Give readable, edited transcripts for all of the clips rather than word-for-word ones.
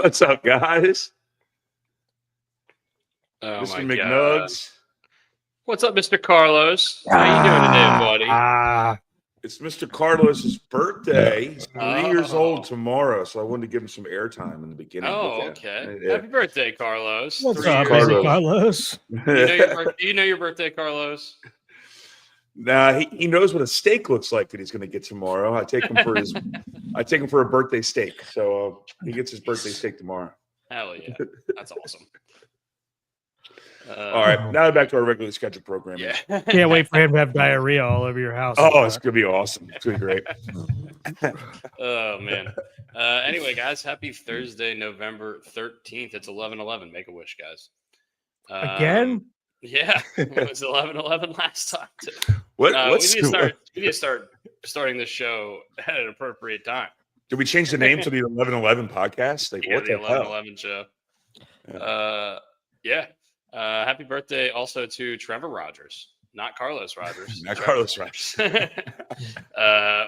What's up, guys? Oh Mr. my McNugs. What's up, Mr. Carlos? How you doing today, buddy? It's Mr. Carlos's birthday. He's 3 years Oh. old tomorrow, so I wanted to give him some airtime in the beginning. Oh, okay. Happy birthday, Carlos. What's 3 up, years baby old. Carlos? Do you know your birthday, Carlos? Nah, he knows what a steak looks like that he's going to get tomorrow. I take him for a birthday steak, so he gets his birthday steak tomorrow. Hell yeah, that's awesome. All right, now back to our regularly scheduled program. Yeah. Can't wait for him to have diarrhea all over your house. Oh, it's gonna be awesome. It's gonna be great. Oh man. Anyway, guys, happy Thursday, November 13th. It's 11/11. Make a wish, guys. Again? Yeah, it was 11/11 last time too. We need to start starting the show at an appropriate time. Did we change the name to the 11/11 podcast? Like, Yeah, what the the hell? 11/11 show. Yeah. Happy birthday also to Trevor Rogers, not Carlos Rogers. Not Trevor Carlos Rogers.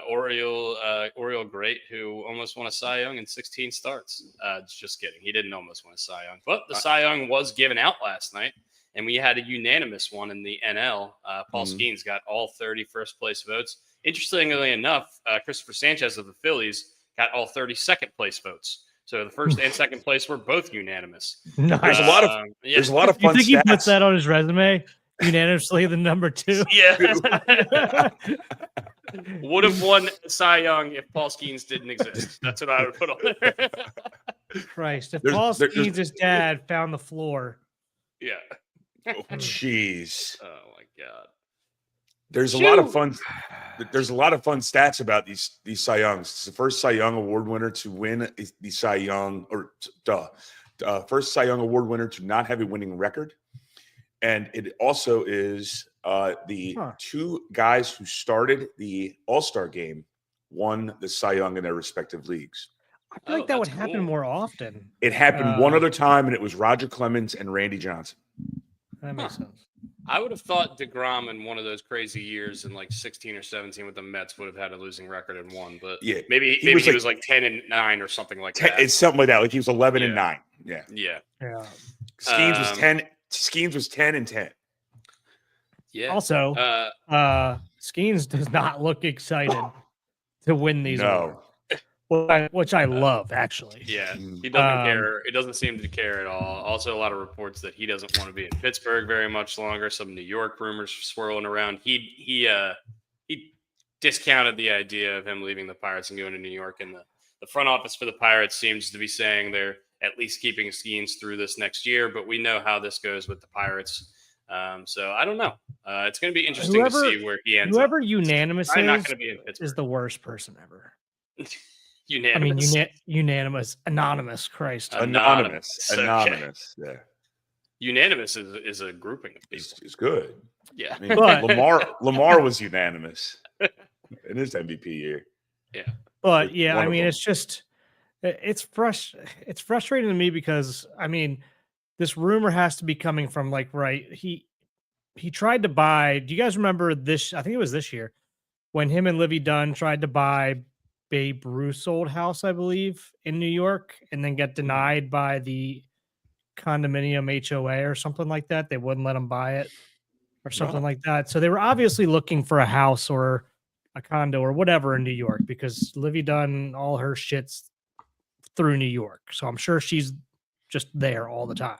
Oriole great who almost won a Cy Young in 16 starts. Just kidding. He didn't almost win a Cy Young, but the Cy Young was given out last night, and we had a unanimous one in the NL. Paul Skeens got all 30 first place votes. Interestingly enough, Christopher Sanchez of the Phillies got all 30 second place votes. So the first and second place were both unanimous. Nice. There's a lot of there's a lot of You fun think he puts stats. that on his resume? Unanimously the number 2. Yeah. Would have won Cy Young if Paul Skeens didn't exist. That's what I would put on there. Christ, if There's- Paul there's- Skeens' dad found the floor. Yeah. Jeez. Oh my God. There's a lot of fun. There's a lot of fun stats about these Cy Youngs. It's the first Cy Young Award winner to win the Cy Young, first Cy Young Award winner to not have a winning record, and it also is the two guys who started the All-Star game won the Cy Young in their respective leagues. I feel like that would happen more often. It happened one other time, and it was Roger Clemens and Randy Johnson. That makes sense. I would have thought DeGrom in one of those crazy years in like 16 or 17 with the Mets would have had a losing record and won, but Yeah, maybe he was like 10-9 or something like that. It's something like that. Like he was 11-9. Yeah. Yeah. Skeens was 10. Skeens was 10-10. Yeah. Also, Skeens does not look excited to win these awards, which I love, actually. Yeah, he doesn't care. It doesn't seem to care at all. Also, a lot of reports that he doesn't want to be in Pittsburgh very much longer. Some New York rumors swirling around. He discounted the idea of him leaving the Pirates and going to New York. And the front office for the Pirates seems to be saying they're at least keeping Skeens through this next year. But we know how this goes with the Pirates. So I don't know. It's going to be interesting to see where he ends up. Whoever unanimous is the worst person ever. Unanimous. I mean, unanimous, anonymous. Christ, anonymous. Okay. Yeah, unanimous is a grouping of people. It's good. Yeah, I mean, Lamar was unanimous in his MVP year. Yeah, but yeah, I mean, it's just it's frustrating to me because I mean, this rumor has to be coming from he tried to buy. Do you guys remember this? I think it was this year when him and Livy Dunn tried to buy Babe Ruth's old house, I believe, in New York, and then get denied by the condominium HOA or something like that. They wouldn't let them buy it or something like that. So they were obviously looking for a house or a condo or whatever in New York because Livy Dunn, all her shit's through New York. So I'm sure she's just there all the time.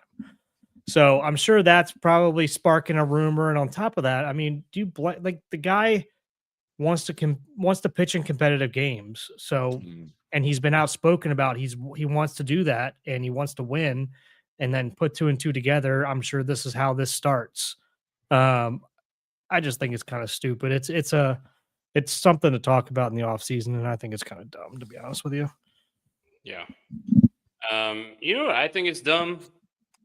So I'm sure that's probably sparking a rumor. And on top of that, I mean, the guy wants to pitch in competitive games. So, and he's been outspoken about he wants to do that and he wants to win and then put 2 and 2 together. I'm sure this is how this starts. I just think it's kind of stupid. It's something to talk about in the off season. And I think it's kind of dumb, to be honest with you. Yeah. You know what I think is dumb?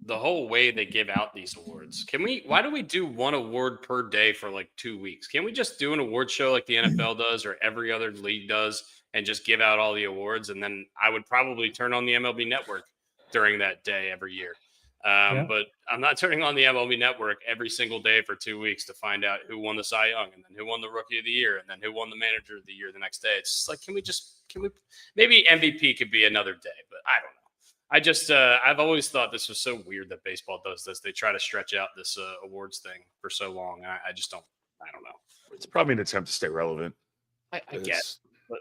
The whole way they give out these awards. Why do we do one award per day for like 2 weeks? Can't we just do an award show like the NFL does or every other league does and just give out all the awards? And then I would probably turn on the MLB network during that day every year. But I'm not turning on the MLB network every single day for 2 weeks to find out who won the Cy Young and then who won the Rookie of the Year and then who won the Manager of the Year the next day. It's just like, can we maybe MVP could be another day, but I don't know. I've always thought this was so weird that baseball does this. They try to stretch out this awards thing for so long. I just don't. I don't know. It's probably an attempt to stay relevant. I get, It's- but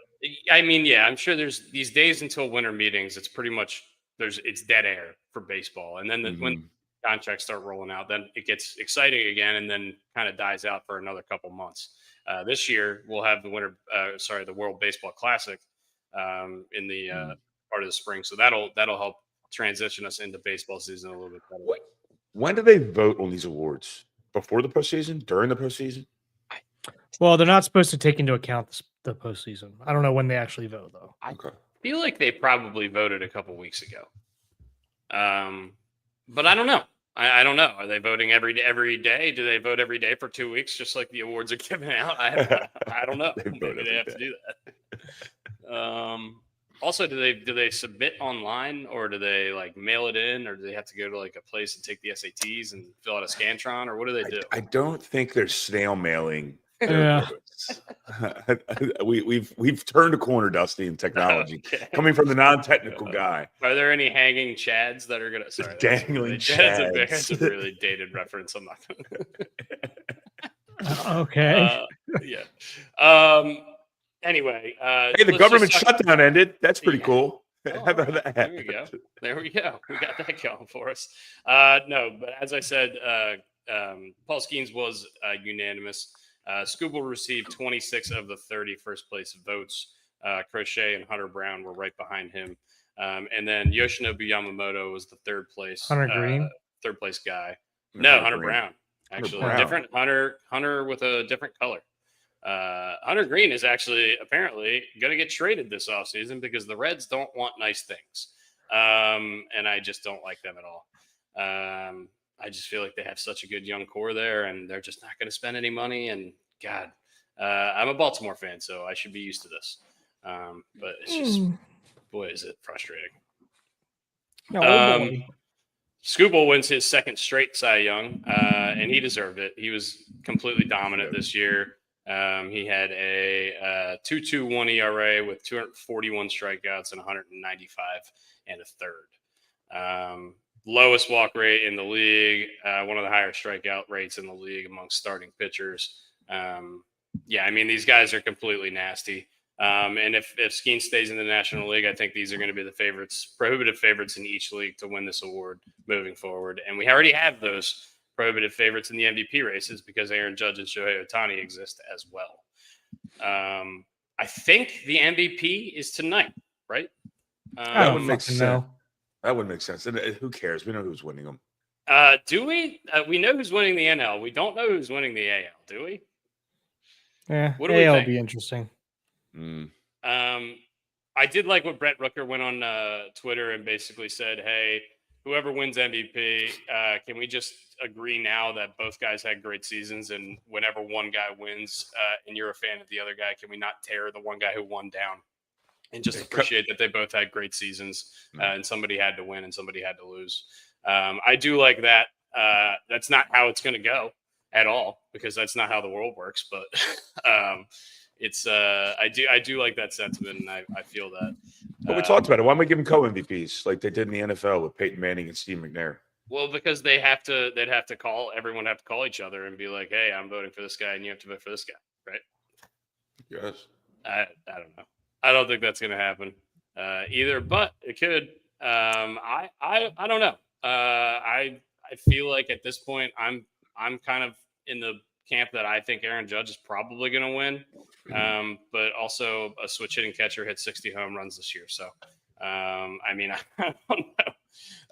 I mean, yeah, I'm sure there's these days until winter meetings. It's pretty much it's dead air for baseball, and then when Mhm. contracts start rolling out, then it gets exciting again, and then kind of dies out for another couple months. This year we'll have the the World Baseball Classic in the part of the spring, so that'll help transition us into baseball season a little bit better. What- When do they vote on these awards? Before the postseason? During the postseason? Well, they're not supposed to take into account the postseason. I don't know when they actually vote, though. Okay. Feel like they probably voted a couple weeks ago, but I don't know. I don't know. Are they voting every day? Do they vote every day for 2 weeks, just like the awards are given out? I don't know. They vote Maybe they every have to do that. Also, do they submit online, or do they like mail it in, or do they have to go to like a place and take the SATs and fill out a Scantron, or what do they do? I don't think they're snail mailing. Yeah. We've turned a corner, Dusty, in technology. Okay. Coming from the non-technical guy. Are there any hanging chads that are gonna? Sorry, Dangling that's a chads. really dated reference. I'm not gonna. Okay. Yeah. Anyway, Hey, the let's government just talk- shutdown ended. That's pretty Yeah. cool. Oh, How about that? There we go. There we go. We got that going for us. No, but as I said, Paul Skeens was unanimous. Scooble received 26 of the 30 first place votes. Crochet and Hunter Brown were right behind him. And then Yoshinobu Yamamoto was the third place. Third place guy. No, Hunter Brown. Actually, Brown. different Hunter with a different color. Hunter Green is actually apparently going to get traded this offseason because the Reds don't want nice things. And I just don't like them at all. I just feel like they have such a good young core there, and they're just not going to spend any money. And God, I'm a Baltimore fan, so I should be used to this. But it's just, boy, is it frustrating. Scooble wins his second straight Cy Young, and he deserved it. He was completely dominant this year. He had a 2.21 ERA with 241 strikeouts and 195 and a third. Lowest walk rate in the league, one of the higher strikeout rates in the league amongst starting pitchers. Yeah, I mean, these guys are completely nasty. And if Skeen stays in the National League, I think these are going to be the favorites, prohibitive favorites in each league to win this award moving forward. And we already have those prohibitive favorites in the MVP races because Aaron Judge and Shohei Ohtani exist as well. I think the MVP is tonight, right? I would don't make fucking sense. know. That would make sense. And who cares? We know who's winning them. Do we? We know who's winning the NL. We don't know who's winning the AL, do we? Yeah, What do we AL think? will be interesting. I did like what Brett Rooker went on Twitter and basically said, hey, whoever wins MVP, can we just agree now that both guys had great seasons, and whenever one guy wins and you're a fan of the other guy, can we not tear the one guy who won down and just appreciate that they both had great seasons and somebody had to win and somebody had to lose. I do like that. That's not how it's going to go at all because that's not how the world works, but it's I do like that sentiment, and I feel that. Well, we talked about it. Why don't we give them co-MVPs like they did in the NFL with Peyton Manning and Steve McNair? Well, because they'd have to everyone have to call each other and be like, hey, I'm voting for this guy and you have to vote for this guy, right? Yes. I don't know. I don't think that's going to happen either, but it could. I don't know. I feel like at this point I'm kind of in the camp that I think Aaron Judge is probably going to win. But also a switch hitting catcher hit 60 home runs this year. So, I mean, I don't know.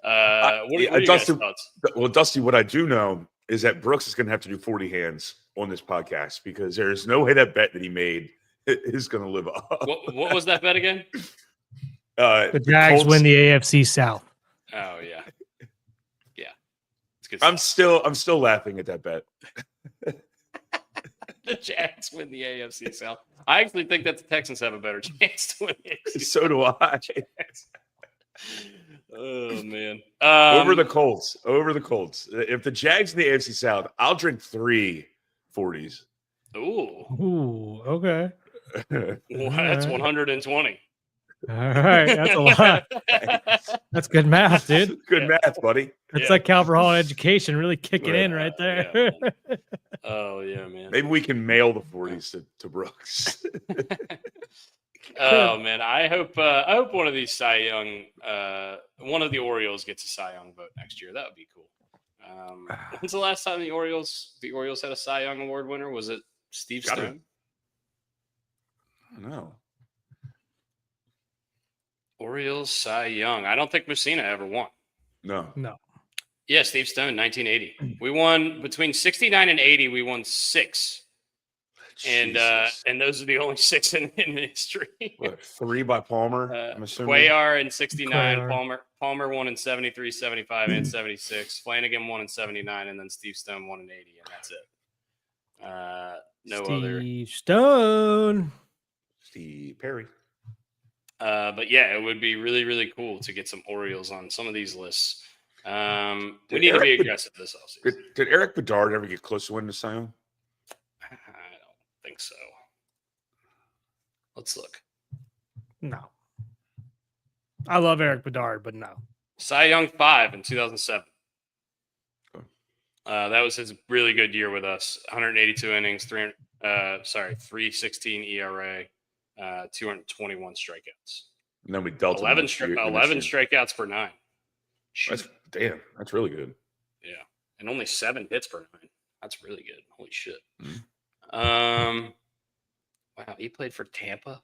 What are your guys' thoughts? Well, Dusty, what I do know is that Brooks is going to have to do 40 hands on this podcast because there's no way that bet that he made is going to live up. What was that bet again? The Jags win the AFC South. Oh yeah, yeah. It's good. I'm still laughing at that bet. The Jags win the AFC South. I actually think that the Texans have a better chance to win the AFC South. So do I. Oh man. Over the Colts. If the Jags in the AFC South, I'll drink 3 40s. Ooh. Ooh, okay. Well, that's 120. All right, that's a lot. That's good math, dude. Good math, buddy. It's like Calverhall education really kicking Right. in right there. Yeah, oh yeah, man. Maybe we can mail the 40s to Brooks. Oh man, I hope one of these Cy Young, one of the Orioles gets a Cy Young vote next year. That would be cool. When's the last time the Orioles had a Cy Young award winner? Was it Steve Stone? No. Orioles Cy Young. I don't think Messina ever won. No. Yeah, Steve Stone, 1980. We won between 69 and 80. We won 6. Jesus. And those are the only 6 in history. What, 3 by Palmer? I'm assuming. Cuellar in 69, Cuellar. Palmer won in 73, 75, and 76. Flanagan won in 79, and then Steve Stone won in 80, and that's it. Steve Stone. Steve Perry. But yeah, it would be really, really cool to get some Orioles on some of these lists. We Did need to be Eric aggressive this offseason. Did Eric Bedard ever get close to winning the Cy Young? I don't think so. Let's look. No. I love Eric Bedard, but no. Cy Young 5 in 2007. That was his really good year with us. 182 innings, 316 ERA, 221 strikeouts. And then we dealt 11 him 11 strikeouts per 9. That's really good. Yeah, and only 7 hits per 9. That's really good. Holy shit. Mm-hmm. Wow, he played for Tampa.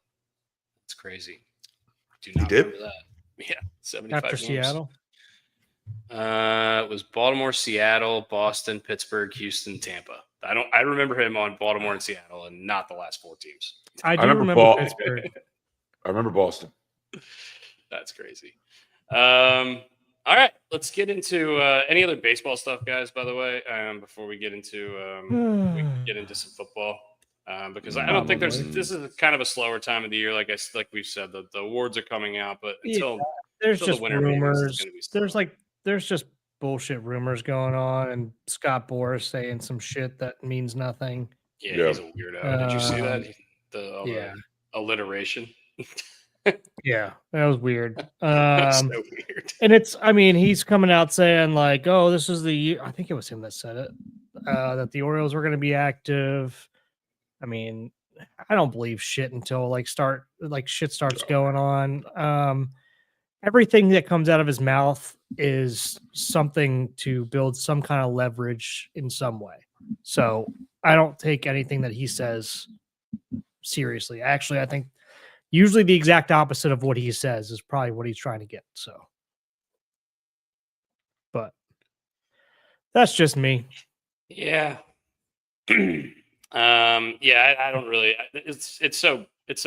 That's crazy. Do not did? remember that. Yeah, 75 After games. Seattle. It was Baltimore, Seattle, Boston, Pittsburgh, Houston, Tampa. I remember him on Baltimore and Seattle, and not the last 4 teams. I do remember remember Pittsburgh. I remember Boston. That's crazy. All right, let's get into any other baseball stuff, guys. By the way, before we get into some football, because I don't think this is kind of a slower time of the year. Like we've said, the awards are coming out, but until there's until just the winter meetings, rumors. it's gonna be slow. There's just bullshit rumors going on, and Scott Boras saying some shit that means nothing. Yeah, he's a weirdo. Did you see that? The alliteration. Yeah, that was weird. That's so weird. And he's coming out saying like, "Oh, this is the year." I think it was him that said it. That the Orioles were going to be active. I mean, I don't believe shit until shit starts going on. Everything that comes out of his mouth is something to build some kind of leverage in some way. So I don't take anything that he says seriously. Actually, I think usually the exact opposite of what he says is probably what he's trying to get. So, but that's just me. Yeah. I don't really. It's so. He's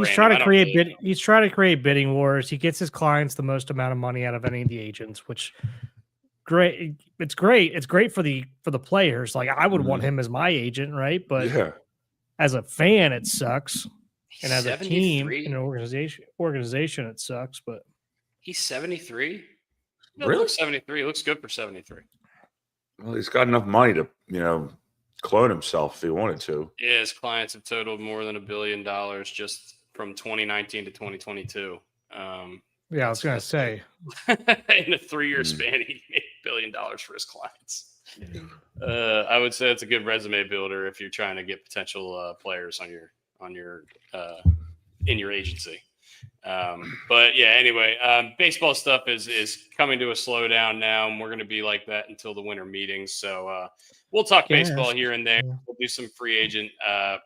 trying to create He's trying to create bidding wars. He gets his clients the most amount of money out of any of the agents, which great. It's great. It's great for the players. Like I would want him as my agent, right? But as a fan, it sucks. And as a team and an organization, it sucks. But he's 73. Really? 73. Looks good for 73. Well, he's got enough money to, clone himself if he wanted to. Yeah, his clients have totaled more than $1 billion just from 2019 to 2022. Yeah, I was going to say. In a 3-year span, he made $1 billion for his clients. I would say it's a good resume builder if you're trying to get potential players on your in your agency. But yeah, anyway, baseball stuff is coming to a slowdown now, and we're going to be like that until the winter meetings. So we'll talk baseball here and there. We'll do some free agent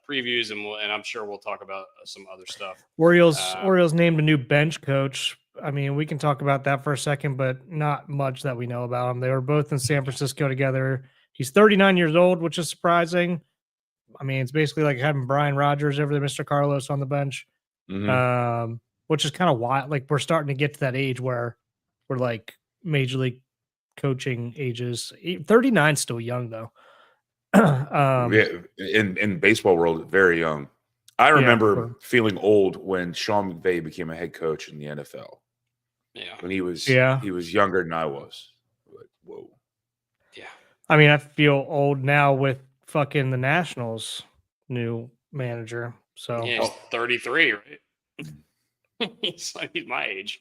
previews, and I'm sure we'll talk about some other stuff. Orioles named a new bench coach. I mean, we can talk about that for a second, but not much that we know about him. They were both in San Francisco together. He's 39 years old, which is surprising. I mean, it's basically like having Brian Rogers over there, Mr. Carlos on the bench, which is kind of wild. Like we're starting to get to that age where we're like major league coaching ages. 39 is still young though. In baseball world, very young. I remember feeling old when Sean McVay became a head coach in the NFL. Yeah, when he was younger than I was. Like, whoa. Yeah, I mean, I feel old now with fucking the Nationals' new manager. So yeah, he's 33, right? he's my age.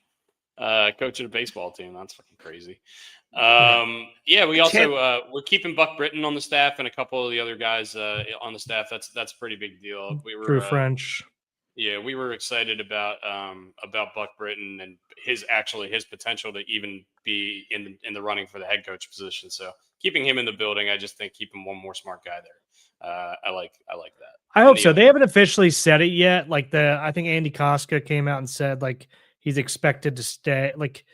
Coaching a baseball team. That's fucking crazy. We also we're keeping Buck Britton on the staff and a couple of the other guys on the staff. That's a pretty big deal. We were Drew French. Yeah, we were excited about Buck Britton and his potential to even be in the running for the head coach position. So keeping him in the building, I just think keeping one more smart guy there. I like that. I hope so. They haven't officially said it yet. Like I think Andy Koska came out and said like he's expected to stay. Like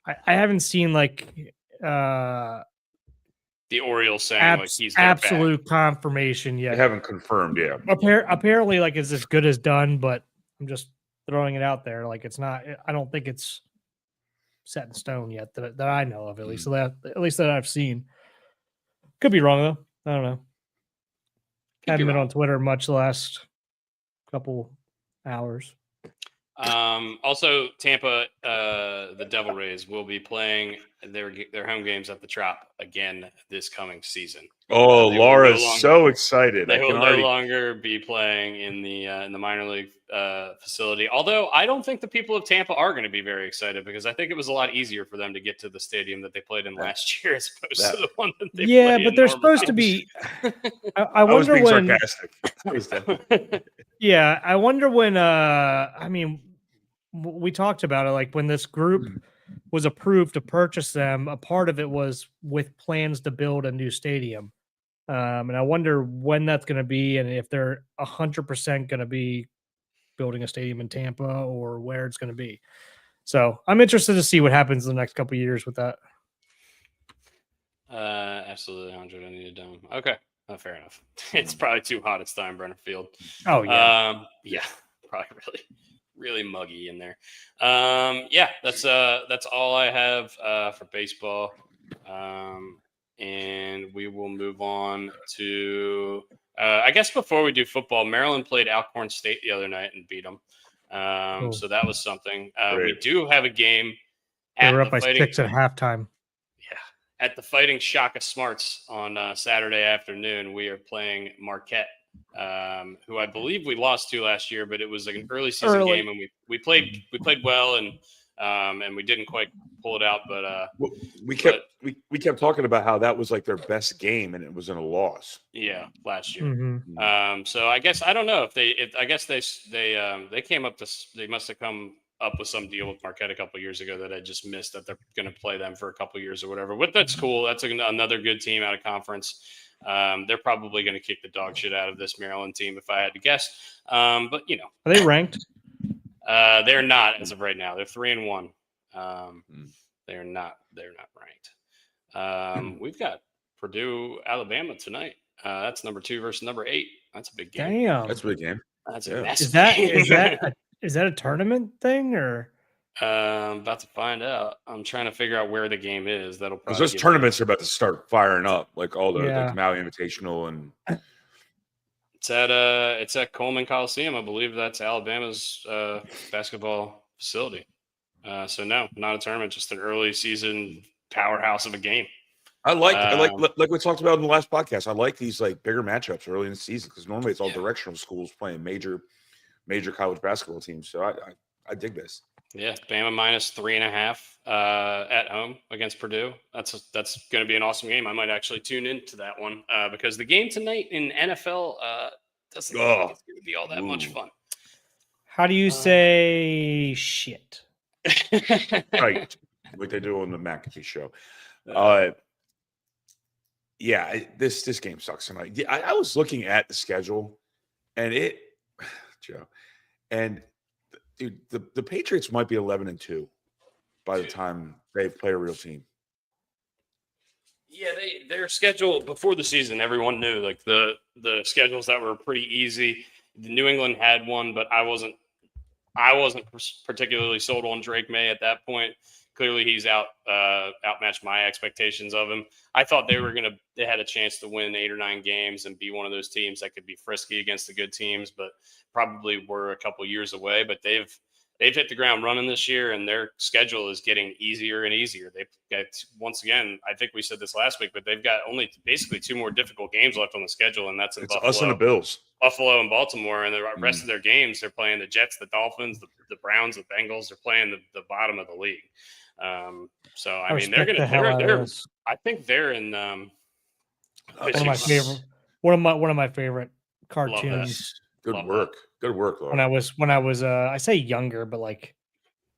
I haven't seen like the Orioles saying like he's absolute confirmation yet. They haven't confirmed, yeah. Apparently, like it's as good as done, but I'm just throwing it out there. Like it's not. I don't think it's set in stone yet that I know of. At least that I've seen. Could be wrong though. I don't know. Haven't been on Twitter much the last couple hours. Also, Tampa, the Devil Rays will be playing their home games at the Trop again this coming season. Oh, Laura's so excited! They will no longer be playing in the minor league facility. Although I don't think the people of Tampa are going to be very excited because I think it was a lot easier for them to get to the stadium that they played in last year as opposed to the one that they played in. But they're supposed to be. I wonder was being when. Sarcastic. Yeah, I wonder when. I mean, we talked about it. Like when this group was approved to purchase them, a part of it was with plans to build a new stadium. And I wonder when that's going to be, and if they're 100% going to be building a stadium in Tampa or where it's going to be. So I'm interested to see what happens in the next couple of years with that. Absolutely, 100. I need a dome. Okay, fair enough. It's probably too hot at Steinbrenner Field. Oh yeah, probably really muggy in there. That's all I have for baseball. And we will move on to I guess before we do football, Maryland played Alcorn State the other night and beat them. So that was something. We do have a game. They were up by 6 at halftime. Yeah, at the Fighting Shaka Smarts on Saturday afternoon. We are playing Marquette, who I believe we lost to last year, but it was like an early season game, and we played well, and we didn't quite pull it out. But we kept talking about how that was like their best game, and it was in a loss. Yeah, last year. Mm-hmm. So I guess I don't know if they came up to, they must have come up with some deal with Marquette a couple years ago that I just missed, that they're going to play them for a couple years or whatever. But that's cool. That's another good team out of conference. They're probably going to kick the dog shit out of this Maryland team if I had to guess. But are they ranked? They're not as of right now. They're 3-1. They're not ranked. We've got Purdue, Alabama tonight. That's number 2 versus number 8. That's a big game. Damn, that's a big game. That's a massive game. Is that a tournament thing or? I'm about to find out. I'm trying to figure out where the game is. That'll probably because those tournaments are about to start firing up, like all the like Maui Invitational, and it's at Coleman Coliseum. I believe that's Alabama's basketball facility. So no, not a tournament, just an early season powerhouse of a game. I like we talked about in the last podcast. I like these like bigger matchups early in the season because normally it's all directional schools playing major college basketball teams. So I dig this. Yeah, Bama minus 3.5 at home against Purdue. That's going to be an awesome game. I might actually tune into that one because the game tonight in NFL doesn't look like it's going to be all that much fun. How do you say shit? Right, like they do on the McAfee show. This game sucks tonight. I was looking at the schedule, and Joe, and dude, the Patriots might be 11-2 by the time they play a real team. Yeah, their schedule before the season, everyone knew like the schedules that were pretty easy. New England had one, but I wasn't particularly sold on Drake May at that point. Clearly, he's outmatched my expectations of him. I thought they had a chance to win 8 or 9 games and be one of those teams that could be frisky against the good teams, but probably were a couple years away. But they've hit the ground running this year, and their schedule is getting easier and easier. They've got, once again, I think we said this last week, but they've got only basically 2 more difficult games left on the schedule, and that's in Buffalo. Us and the Bills. Buffalo and Baltimore, and the rest Mm. of their games, they're playing the Jets, the Dolphins, the Browns, the Bengals. They're playing the bottom of the league. So I mean, respect the hell out of this. I think they're in. One of pitching my front. favorite, one of my favorite cartoons. Nice. Good Love work. Good work, Laura. When I was I say younger, but like,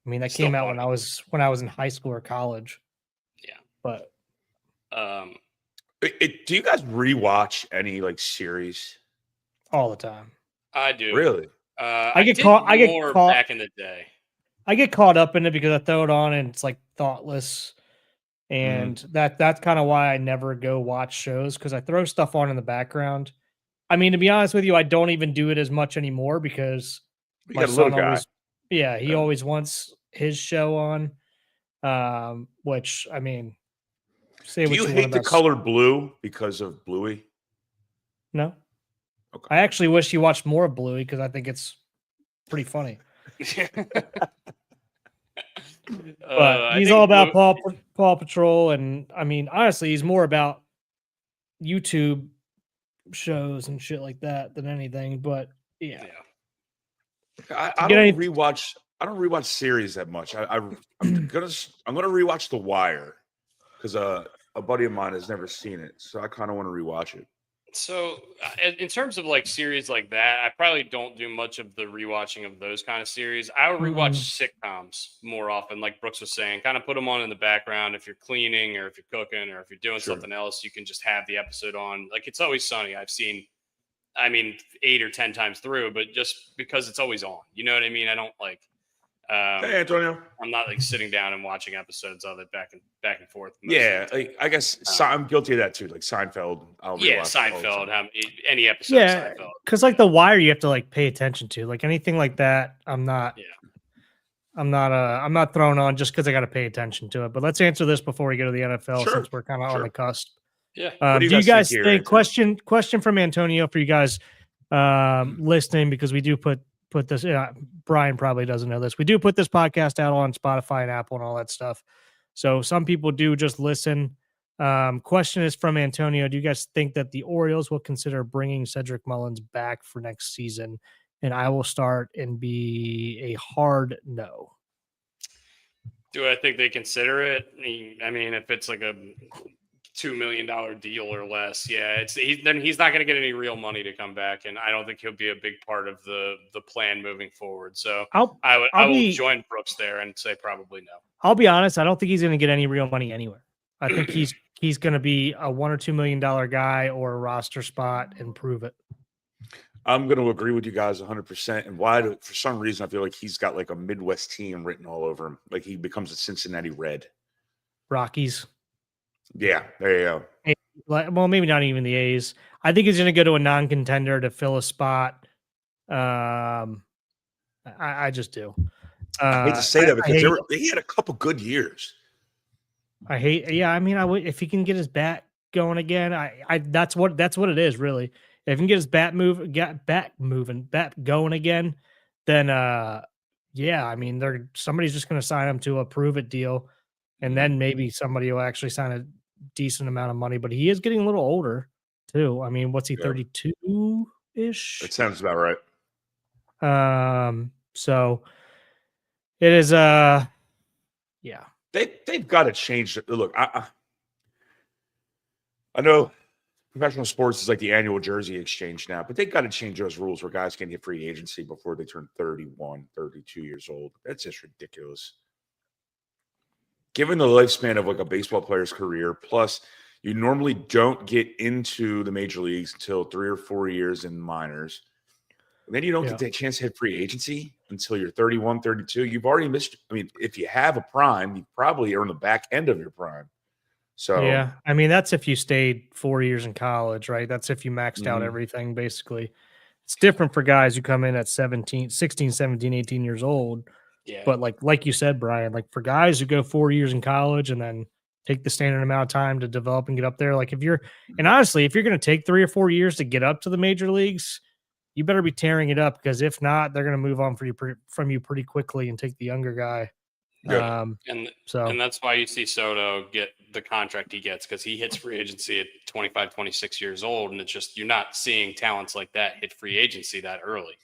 I mean, that Still came out funny. when I was in high school or college. Yeah. But Do you guys rewatch any like series? all the time. I do. Really? I get did caught back in the day. I get caught up in it because I throw it on and it's like thoughtless. And that's kind of why I never go watch shows, because I throw stuff on in the background. I mean, to be honest with you, I don't even do it as much anymore because You my got a little son guy. always, he Yeah. always wants his show on. Which, I mean, say Do what you you want hate the about color blue because of Bluey? No. Okay. I actually wish you watched more of Bluey because I think it's pretty funny. But he's all about Paw Patrol, and I mean, honestly, he's more about YouTube shows and shit like that than anything. But yeah. I don't rewatch. I don't rewatch series that much. I'm gonna rewatch The Wire because a buddy of mine has never seen it, so I kind of want to rewatch it. So, in terms of like series like that, I probably don't do much of the rewatching of those kind of series. I would rewatch sitcoms more often, like Brooks was saying. Kind of put them on in the background if you're cleaning or if you're cooking or if you're doing something else. You can just have the episode on. Like It's Always Sunny. I've seen, 8 or 10 times through, but just because it's always on. You know what I mean? I don't like. Hey, Antonio. I'm not like sitting down and watching episodes of it back and forth. Yeah, like, I guess I'm guilty of that too. Like Seinfeld. Seinfeld. Any episode. Yeah, of Seinfeld. because like The Wire, you have to like pay attention to. Like anything like that, I'm not. Yeah. I'm not thrown on just because I got to pay attention to it. But let's answer this before we go to the NFL, since we're kind of on the cusp. Yeah. Do you guys think? Question from Antonio for you guys listening, because we do put this. Brian probably doesn't know this. We do put this podcast out on Spotify and Apple and all that stuff. So some people do just listen. Question is from Antonio. Do you guys think that the Orioles will consider bringing Cedric Mullins back for next season? And I will start and be a hard no. Do I think they consider it? I mean, if it's like a $2 million deal or less, then he's not going to get any real money to come back, and I don't think he'll be a big part of the plan moving forward. So I will join Brooks there and say probably no. I'll be honest. I don't think he's going to get any real money anywhere. I think he's going to be a $1 or $2 million guy or a roster spot and prove it. I'm going to agree with you guys 100%. And for some reason, I feel like he's got like a Midwest team written all over him. Like he becomes a Cincinnati Red. Rockies. Yeah, there you go. Well, maybe not even the A's. I think he's going to go to a non-contender to fill a spot. I just do. I hate to say that because he had a couple good years. I mean, if he can get his bat going again, that's what it is really. If he can get his bat going again, then I mean, somebody's just going to sign him to a prove it deal, and then maybe somebody will actually sign a decent amount of money. But he is getting a little older too. I mean, what's he, 32-ish? That sounds about right. So it is yeah. They've got to change it. Look, I know professional sports is like the annual jersey exchange now, but they've got to change those rules where guys can get free agency before they turn 31, 32 years old. That's just ridiculous. Given the lifespan of like a baseball player's career, plus you normally don't get into the major leagues until 3 or 4 years in minors. And then you don't get that chance to hit free agency until you're 31, 32. You've already missed. I mean, if you have a prime, you probably are on the back end of your prime. So yeah, I mean, that's if you stayed 4 years in college, right? That's if you maxed out everything, basically. It's different for guys who come in at 16, 17, 18 years old. Yeah. But like you said, Brian, like for guys who go 4 years in college and then take the standard amount of time to develop and get up there, honestly, if you're going to take 3 or 4 years to get up to the major leagues, you better be tearing it up, because if not, they're going to move on from you pretty quickly and take the younger guy Yeah. And So that's why you see Soto get the contract he gets, because he hits free agency at 25, 26 years old. And it's just, you're not seeing talents like that hit free agency that early.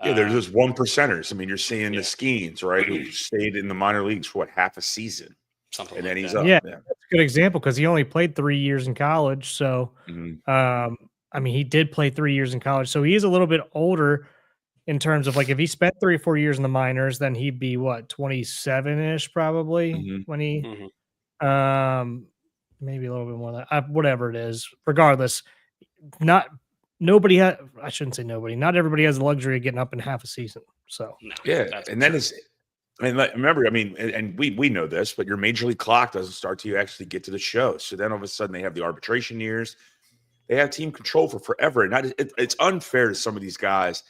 Yeah, there's just one percenters. I mean, you're seeing Yeah. the Skeens, right, who stayed in the minor leagues for half a season, Something and like then he's that. up. yeah, Yeah. that's a good example because he only played 3 years in college. So, Mhm. I mean, he did play 3 years in college, so he is a little bit older in terms of like if he spent 3 or 4 years in the minors, then he'd be what 27-ish probably Mhm. when he Mhm. maybe a little bit more than that, whatever it is. Regardless, not nobody had. I shouldn't say nobody. Not everybody has the luxury of getting up in half a season. So No, Yeah, that's and for then sure. it's and remember, I mean, and we know this, but your major league clock doesn't start till you actually get to the show. So then all of a sudden they have the arbitration years. They have team control for forever, and it's unfair to some of these guys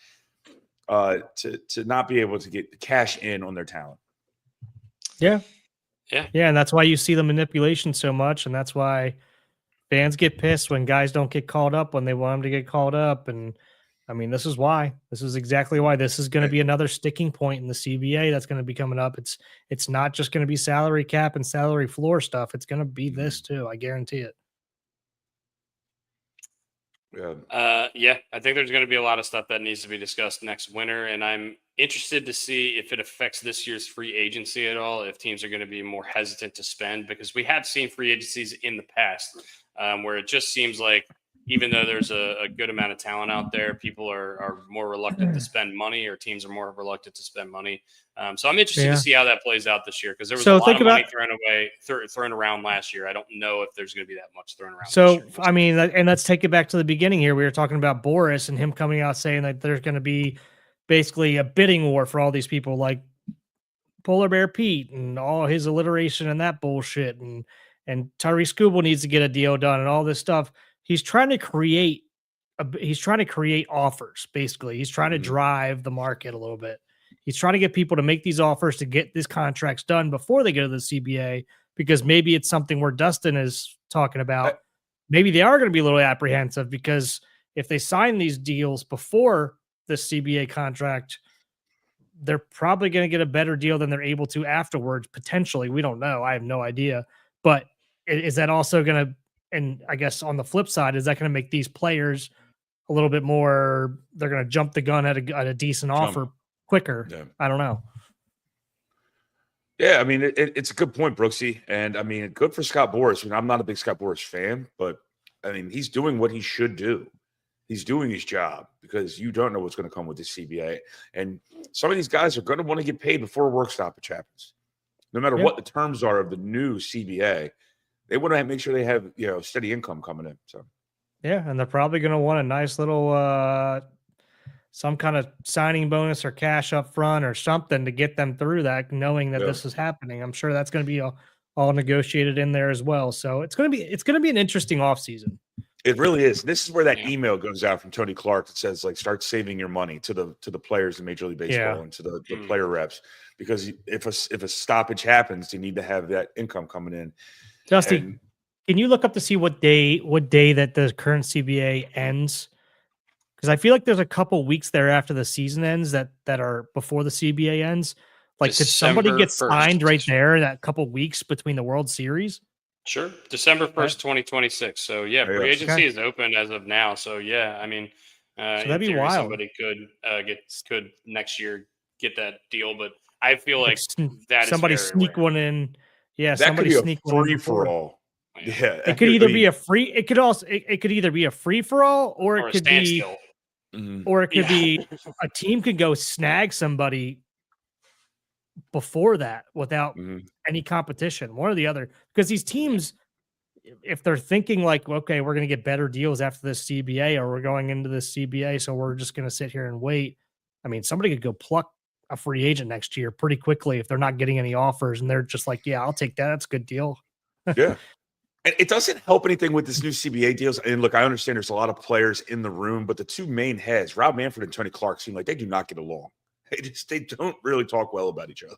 to not be able to get cash in on their talent. yeah, Yeah. yeah, and that's why you see the manipulation so much, and that's why fans get pissed when guys don't get called up when they want them to get called up. And I mean, this is why. This is exactly why. This is going to be another sticking point in the CBA that's going to be coming up. It's not just going to be salary cap and salary floor stuff. It's going to be this too. I guarantee it. Yeah, I think there's going to be a lot of stuff that needs to be discussed next winter, and I'm interested to see if it affects this year's free agency at all. If teams are going to be more hesitant to spend, because we have seen free agencies in the past where it just seems like even though there's a good amount of talent out there, people are more reluctant to spend money, or teams are more reluctant to spend money. So I'm interested to see how that plays out this year, because there was a lot of money thrown around last year. I don't know if there's going to be that much thrown around. So, this year. I mean, and let's take it back to the beginning here. We were talking about Boris and him coming out saying that there's going to be basically a bidding war for all these people like Polar Bear Pete and all his alliteration and that bullshit. And Tyrese Skubal needs to get a deal done and all this stuff. He's trying to create offers, basically. He's trying to drive the market a little bit. He's trying to get people to make these offers to get these contracts done before they go to the CBA, because maybe it's something where Dustin is talking about. Maybe they are going to be a little apprehensive, because if they sign these deals before the CBA contract, they're probably going to get a better deal than they're able to afterwards. Potentially. We don't know. I have no idea. But is that also going to, and I guess on the flip side, is that going to make these players a little bit more, they're going to jump the gun at a decent offer quicker? Yeah. I don't know. Yeah, I mean, it's a good point, Brooksy. And I mean, good for Scott Boras. I mean, I'm not a big Scott Boras fan, but I mean, he's doing what he should do. He's doing his job, because you don't know what's going to come with the CBA. And some of these guys are going to want to get paid before a work stoppage happens. No matter what the terms are of the new CBA, they want to make sure they have, steady income coming in. So, yeah. And they're probably going to want a nice little, some kind of signing bonus or cash up front or something to get them through that, knowing that this is happening. I'm sure that's going to be all negotiated in there as well. So it's going to be an interesting offseason. it really is. This is where that email goes out from Tony Clark that says, like, start saving your money to the players in Major League Baseball and to the player reps, because if a stoppage happens, you need to have that income coming in. Dusty, can you look up to see what day that the current CBA ends? Because I feel like there's a couple weeks there after the season ends that are before the CBA ends. Like, did somebody December get 1st. signed right there that couple weeks between the World Series? Sure. December 1st, 2026. So, yeah, free agency is open as of now. So, yeah, I mean, so that'd be theory, wild. somebody could next year get that deal. But I feel like that somebody is very sneak rare. one in. Yeah, that somebody could be sneak a one free in for all. Yeah, it could either be a free. It could also it could either be a free for all, or it could be, or it could be a team could go snag somebody before that without any competition, one or the other. Because these teams, if they're thinking like, okay, we're going to get better deals after this CBA, or we're going into this CBA, so we're just going to sit here and wait. I mean, somebody could go pluck a free agent next year pretty quickly if they're not getting any offers, and they're just like, yeah, I'll take that. That's a good deal. Yeah. And it doesn't help anything with this new CBA deals. And look, I understand there's a lot of players in the room, but the two main heads, Rob Manfred and Tony Clark, seem like they do not get along. They don't really talk well about each other.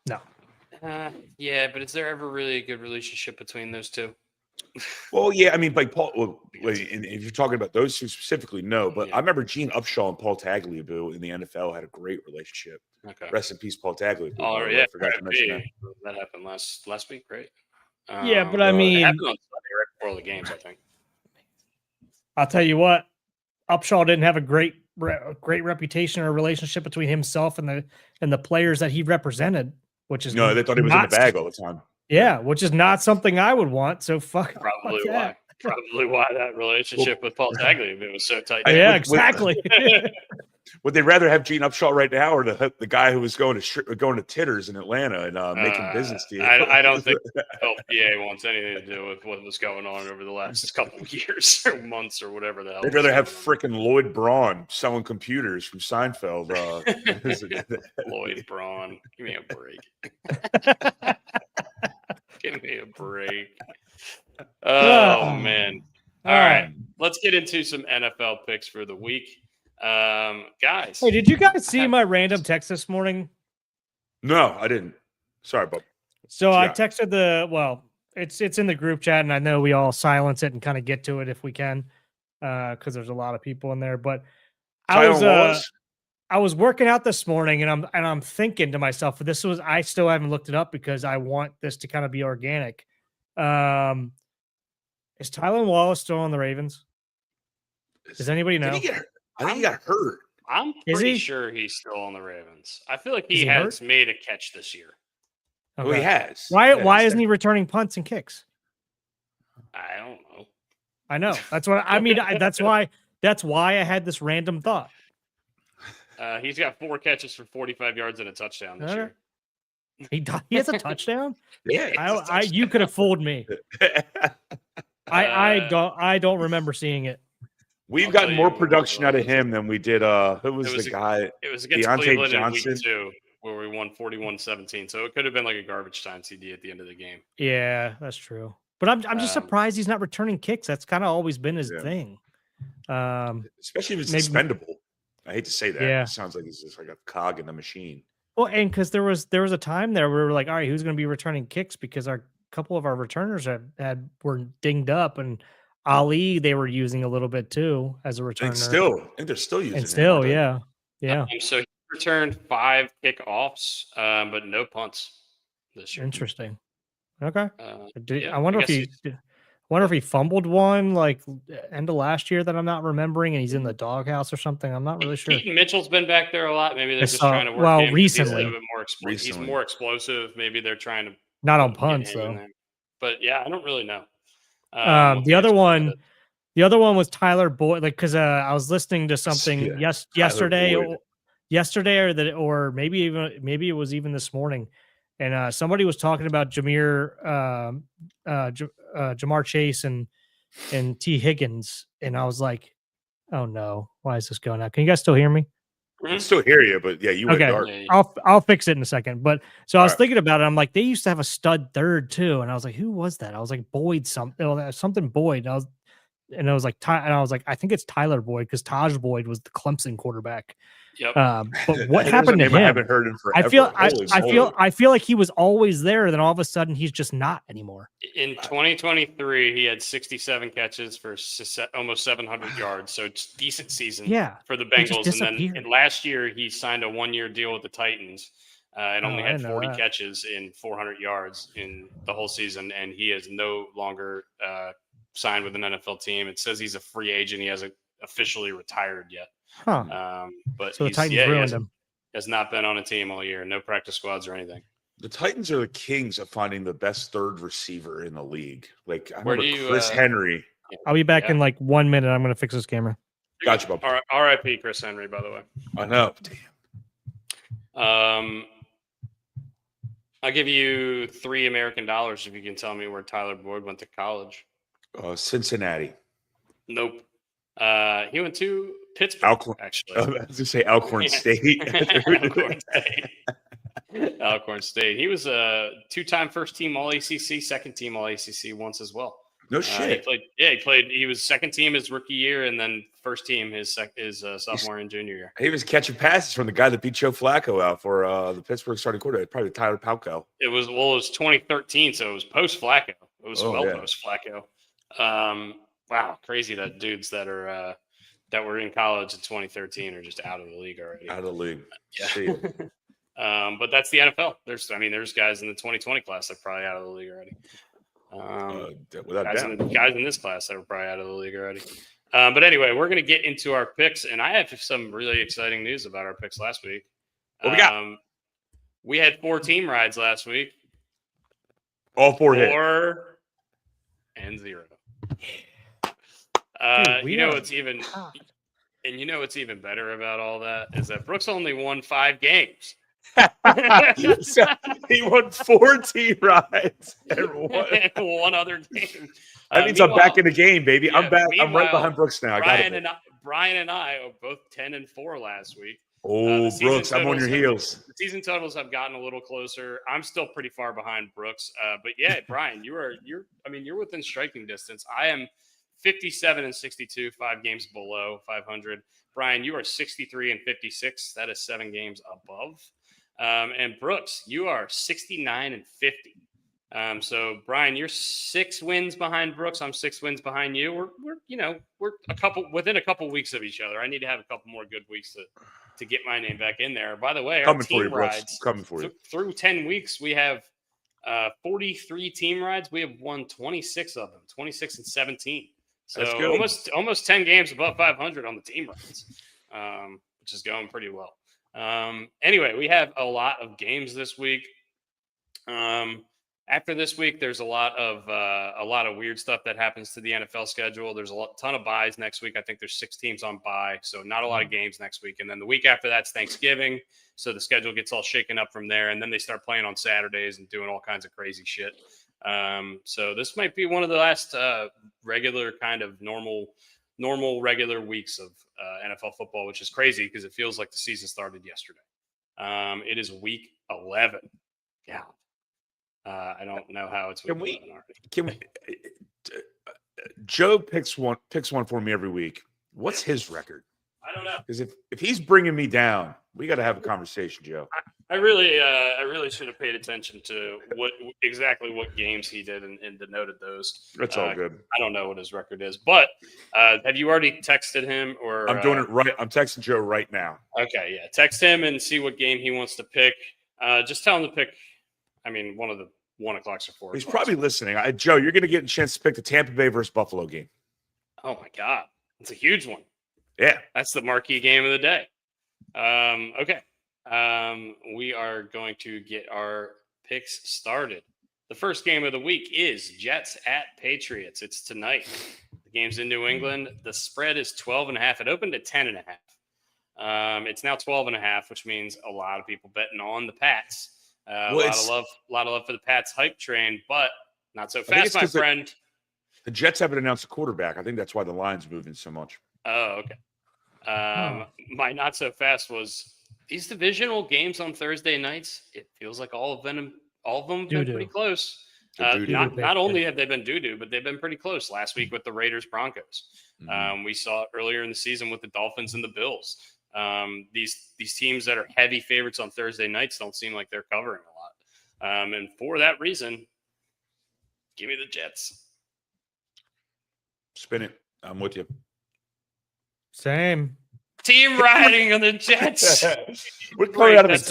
No. Yeah, but is there ever really a good relationship between those two? Well, yeah, I mean, like Paul. Well, and if you're talking about those two specifically, no. But Yeah. I remember Gene Upshaw and Paul Tagliabue in the NFL had a great relationship. Okay. Rest in peace, Paul Tagliabue. Oh, By the way. yeah. I forgot to mention that. That happened last week, right? Yeah, but I It mean, happened on Sunday right before all the games, I think. I'll tell you what, Upshaw didn't have a great reputation or relationship between himself and the players that he represented, which is No, they thought he was in the not- bag all the time. Yeah, which is not something I would want. So fuck Probably fuck why. that. Probably why that relationship with Paul Tagliabue was so tight. Yeah, with- exactly. Would they rather have Gene Upshaw right now, or the guy who was going to Titters in Atlanta and making business deals? I don't think LPA wants anything to do with what was going on over the last couple of years or months or whatever the hell. They'd was rather have going frickin' Lloyd Braun selling computers from Seinfeld. on. Lloyd Braun. Give me a break. Give me a break. Oh man. All right. Let's get into some NFL picks for the week. Guys. Hey, did you guys see my random text this morning? No, I didn't. Sorry, Bob. So I Yeah. texted it's in the group chat, and I know we all silence it and kind of get to it if we can, because there's a lot of people in there. But I was working out this morning, and I'm thinking to myself, I still haven't looked it up because I want this to kind of be organic. Is Tylan Wallace still on the Ravens? Does anybody know? Did he get hurt? I think he got hurt. I'm Is pretty he? sure he's still on the Ravens. I feel like Is he he has hurt? made a catch this year. Well, he Okay. has. Why Yeah, why he's isn't he returning punts and kicks? I don't know. I know. That's what I mean. That's why I had this random thought. He's got 4 catches for 45 yards and a touchdown this year. He has a touchdown. Yeah. You could have fooled me. I don't remember seeing it. We've I'll gotten tell more you what production it out of was. him than we did. Who was the guy? It was against Deontay Cleveland Johnson? in week 2 where we won 41-17. So it could have been like a garbage time CD at the end of the game. Yeah, that's true. But I'm just surprised he's not returning kicks. That's kind of always been his thing. Especially if it's maybe- expendable. I hate to say that. Yeah. It sounds like it's just like a cog in the machine. Well, and because there was a time there where we were like, all right, who's going to be returning kicks because our couple of our returners were dinged up, and Ali they were using a little bit too as a I returner. think they're still using and him, still, aren't they? yeah. So he returned 5 kickoffs, but no punts this year. Interesting. Okay. Yeah, I wonder I if he fumbled one like end of last year that I'm not remembering, and he's in the doghouse or something. I'm not really sure. Keaton Mitchell's been back there a lot. Maybe they're just saw- trying to work well, him 'cause recently. He's a little bit more he's more explosive. Maybe they're trying to Not on get punts him in though. there. But yeah, I don't really know. The other one was Tyler Boyd, like because I was listening to something Yeah, yesterday, Boyd. or maybe it was even this morning, and somebody was talking about Jamar Chase and T Higgins, and I was like, oh no, why is this going out? Can you guys still hear me? I can still hear you, but yeah, you went Okay. dark. I'll fix it in a second. But so I was Alright. thinking about it. I'm like, they used to have a stud third too, and I was like, who was that? I was like, Boyd something Boyd. And I was like, I think it's Tyler Boyd because Taj Boyd was the Clemson quarterback. Yep. But what There's a happened to name I him? haven't heard in forever. I feel like he was always there. Then all of a sudden, he's just not anymore. In 2023, he had 67 catches for almost 700 yards. So it's a decent season for the he just Bengals. And then disappeared. last year, he signed a 1-year deal with the Titans and only I had didn't know 40 that. catches in 400 yards in the whole season. And he is no longer signed with an NFL team. It says he's a free agent. He hasn't officially retired yet. Huh. But So the Titans ruined him. Has not been on a team all year. No practice squads or anything. The Titans are the kings of finding the best third receiver in the league. Like I Where remember do you, Chris Henry. I'll be back in like 1 minute. I'm going to fix this camera. Gotcha, Bob. R.I.P. Chris Henry, by the way. I know. Damn. I'll give you $3 American if you can tell me where Tyler Boyd went to college. Cincinnati. Nope. He went to Pittsburgh, Alcorn. actually. I was going to say Alcorn State. Alcorn State. Alcorn State. He was a 2-time first-team All-ACC, second-team All-ACC once as well. No shit. He played. He was second-team his rookie year, and then first-team his sophomore and junior year. He was catching passes from the guy that beat Joe Flacco out for the Pittsburgh starting quarterback, probably Tyler Palco. It was 2013, so it was post Flacco. It was Oh, yeah. Flacco. Wow, crazy that dudes that are that were in college in 2013 are just out of the league already. Out of the league. Yeah. See ya. But that's the NFL. There's guys in the 2020 class that are probably out of the league already. Without doubt. Guys in this class that are probably out of the league already. But anyway, we're going to get into our picks, and I have some really exciting news about our picks last week. What we got? We had 4 team rides last week. All 4 hit. 4 and 0. Dude, you know what's even better about all that is that Brooks only won 5 games. So he won 4 team rides and one other game. That means I'm back in the game, baby. Yeah, I'm back. I'm right behind Brooks now. Brian and I are both 10-4 last week. Oh, Brooks, I'm on your heels. The season totals have gotten a little closer. I'm still pretty far behind Brooks, but yeah, Brian, you're within striking distance. I am 57-62, 5 games below 500. Brian, you are 63-56. That is 7 games above. And Brooks, you are 69-50. So Brian, you're 6 wins behind Brooks. I'm 6 wins behind you. We're within a couple weeks of each other. I need to have a couple more good weeks to get my name back in there. By the way, coming for you, Brooks. Coming for you. Through 10 weeks, we have 43 team rides. We have won 26 of them, 26-17. So almost 10 games above 500 on the team rides, which is going pretty well. Anyway, we have a lot of games this week. After this week, there's a lot of weird stuff that happens to the NFL schedule. There's a ton of buys next week. I think there's 6 teams on bye, so not a lot of games next week. And then the week after that's Thanksgiving, so the schedule gets all shaken up from there. And then they start playing on Saturdays and doing all kinds of crazy shit. So this might be one of the last regular kind of normal regular weeks of NFL football, which is crazy because it feels like the season started yesterday. It is week 11. Yeah. I don't know how it's. Can we? Joe picks one for me every week. What's his record? I don't know. Because if he's bringing me down, we got to have a conversation, Joe. I really should have paid attention to exactly what games he did and denoted those. That's all good. I don't know what his record is, but have you already texted him or? I'm doing it right. I'm texting Joe right now. Okay, yeah. Text him and see what game he wants to pick. Just tell him to pick. I mean, one of the 1 o'clocks or 4. He's probably listening. Joe, you're going to get a chance to pick the Tampa Bay versus Buffalo game. Oh my God, it's a huge one. Yeah, that's the marquee game of the day. Okay. We are going to get our picks started. The first game of the week is Jets at Patriots. It's tonight. The game's in New England. The spread is 12.5. It opened at 10.5. It's now 12.5, which means a lot of people betting on the Pats. A lot of love for the Pats hype train, but not so fast, my friend. The Jets haven't announced a quarterback. I think that's why the line's moving so much. Oh, okay. My not so fast was these divisional games on Thursday nights. It feels like all of them have been pretty close. Not only have they been doo-doo, but they've been pretty close last week with the Raiders Broncos. Mm-hmm. We saw it earlier in the season with the Dolphins and the Bills. These teams that are heavy favorites on Thursday nights don't seem like they're covering a lot. And for that reason, give me the Jets. Spin it. I'm with you. Same. Team riding on the Jets. We're coming out of it's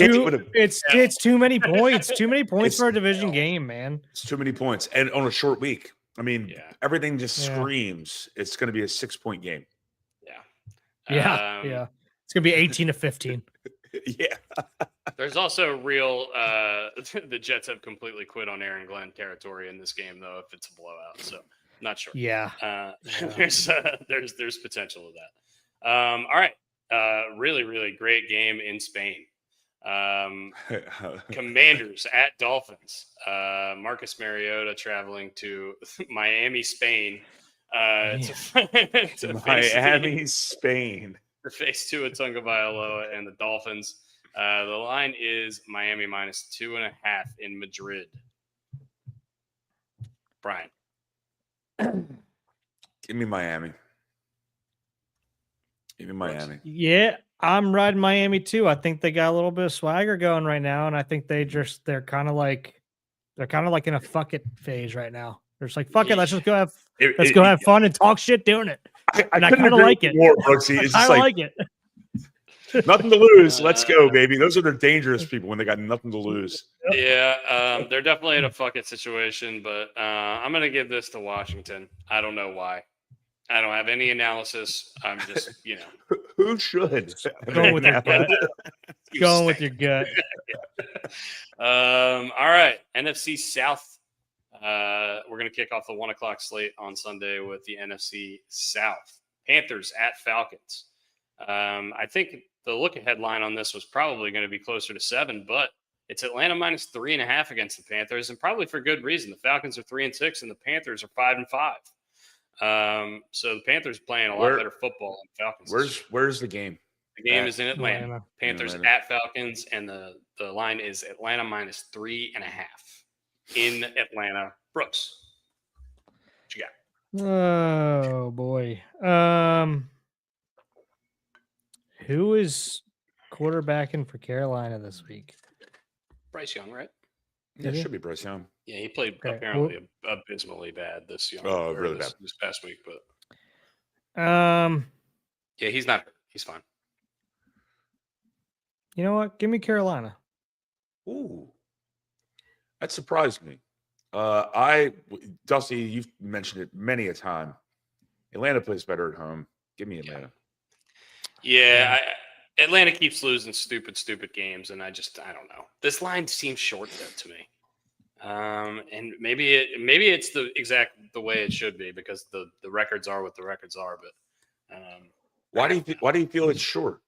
too many points. Too many points for a division game, man. It's too many points. And on a short week. I mean, everything just screams it's going to be a 6-point game. Yeah. It's going to be 18-15. Yeah. There's also real the Jets have completely quit on Aaron Glenn territory in this game, though, if it's a blowout. So not sure. Yeah. There's potential of that. All right. Really, really great game in Spain. Commanders at Dolphins. Marcus Mariota traveling to Miami, Spain. Spain. To face Tua Tagovailoa and the Dolphins. The line is Miami -2.5 in Madrid. Brian. Give me Miami. Yeah, I'm riding Miami too. I think they got a little bit of swagger going right now, and I think they're kind of like in a fuck it phase right now. They're just like, fuck it, let's just go have It- have fun and talk shit doing it. I And I couldn't kind of agree like with it. you more, Brooksy. It's I just like like it. nothing to lose. Let's go, baby. Those are the dangerous people when they got nothing to lose. Yeah, they're definitely in a fucking situation, but I'm gonna give this to Washington. I don't know why. I don't have any analysis. I'm just, Who should? Going with your gut. you Going with stink. your gut. All right, NFC South. We're gonna kick off the 1:00 slate on Sunday with the NFC South. Panthers at Falcons. I think the look-ahead line on this was probably going to be closer to 7, but it's Atlanta minus 3.5 against the Panthers, and probably for good reason. The Falcons are 3-6, and the Panthers are 5-5. So the Panthers playing a lot better football than Falcons. Where's the game? The game is in Atlanta. Atlanta. Panthers at Falcons, and the line is Atlanta minus 3.5 in Atlanta. Brooks, what you got? Oh boy. Who is quarterbacking for Carolina this week? Bryce Young, right? Yeah, it should be Bryce Young. Yeah, he played Okay, apparently abysmally bad this really bad this past week, but Yeah, he's not hurt. He's fine. you know what? Give me Carolina. Ooh, that surprised me. Dusty, you've mentioned it many a time. Atlanta plays better at home. Give me Atlanta. Yeah, Atlanta keeps losing stupid games, and I don't know. This line seems short to me. And maybe it's the way it should be because the records are what the records are. But why do you feel it's short?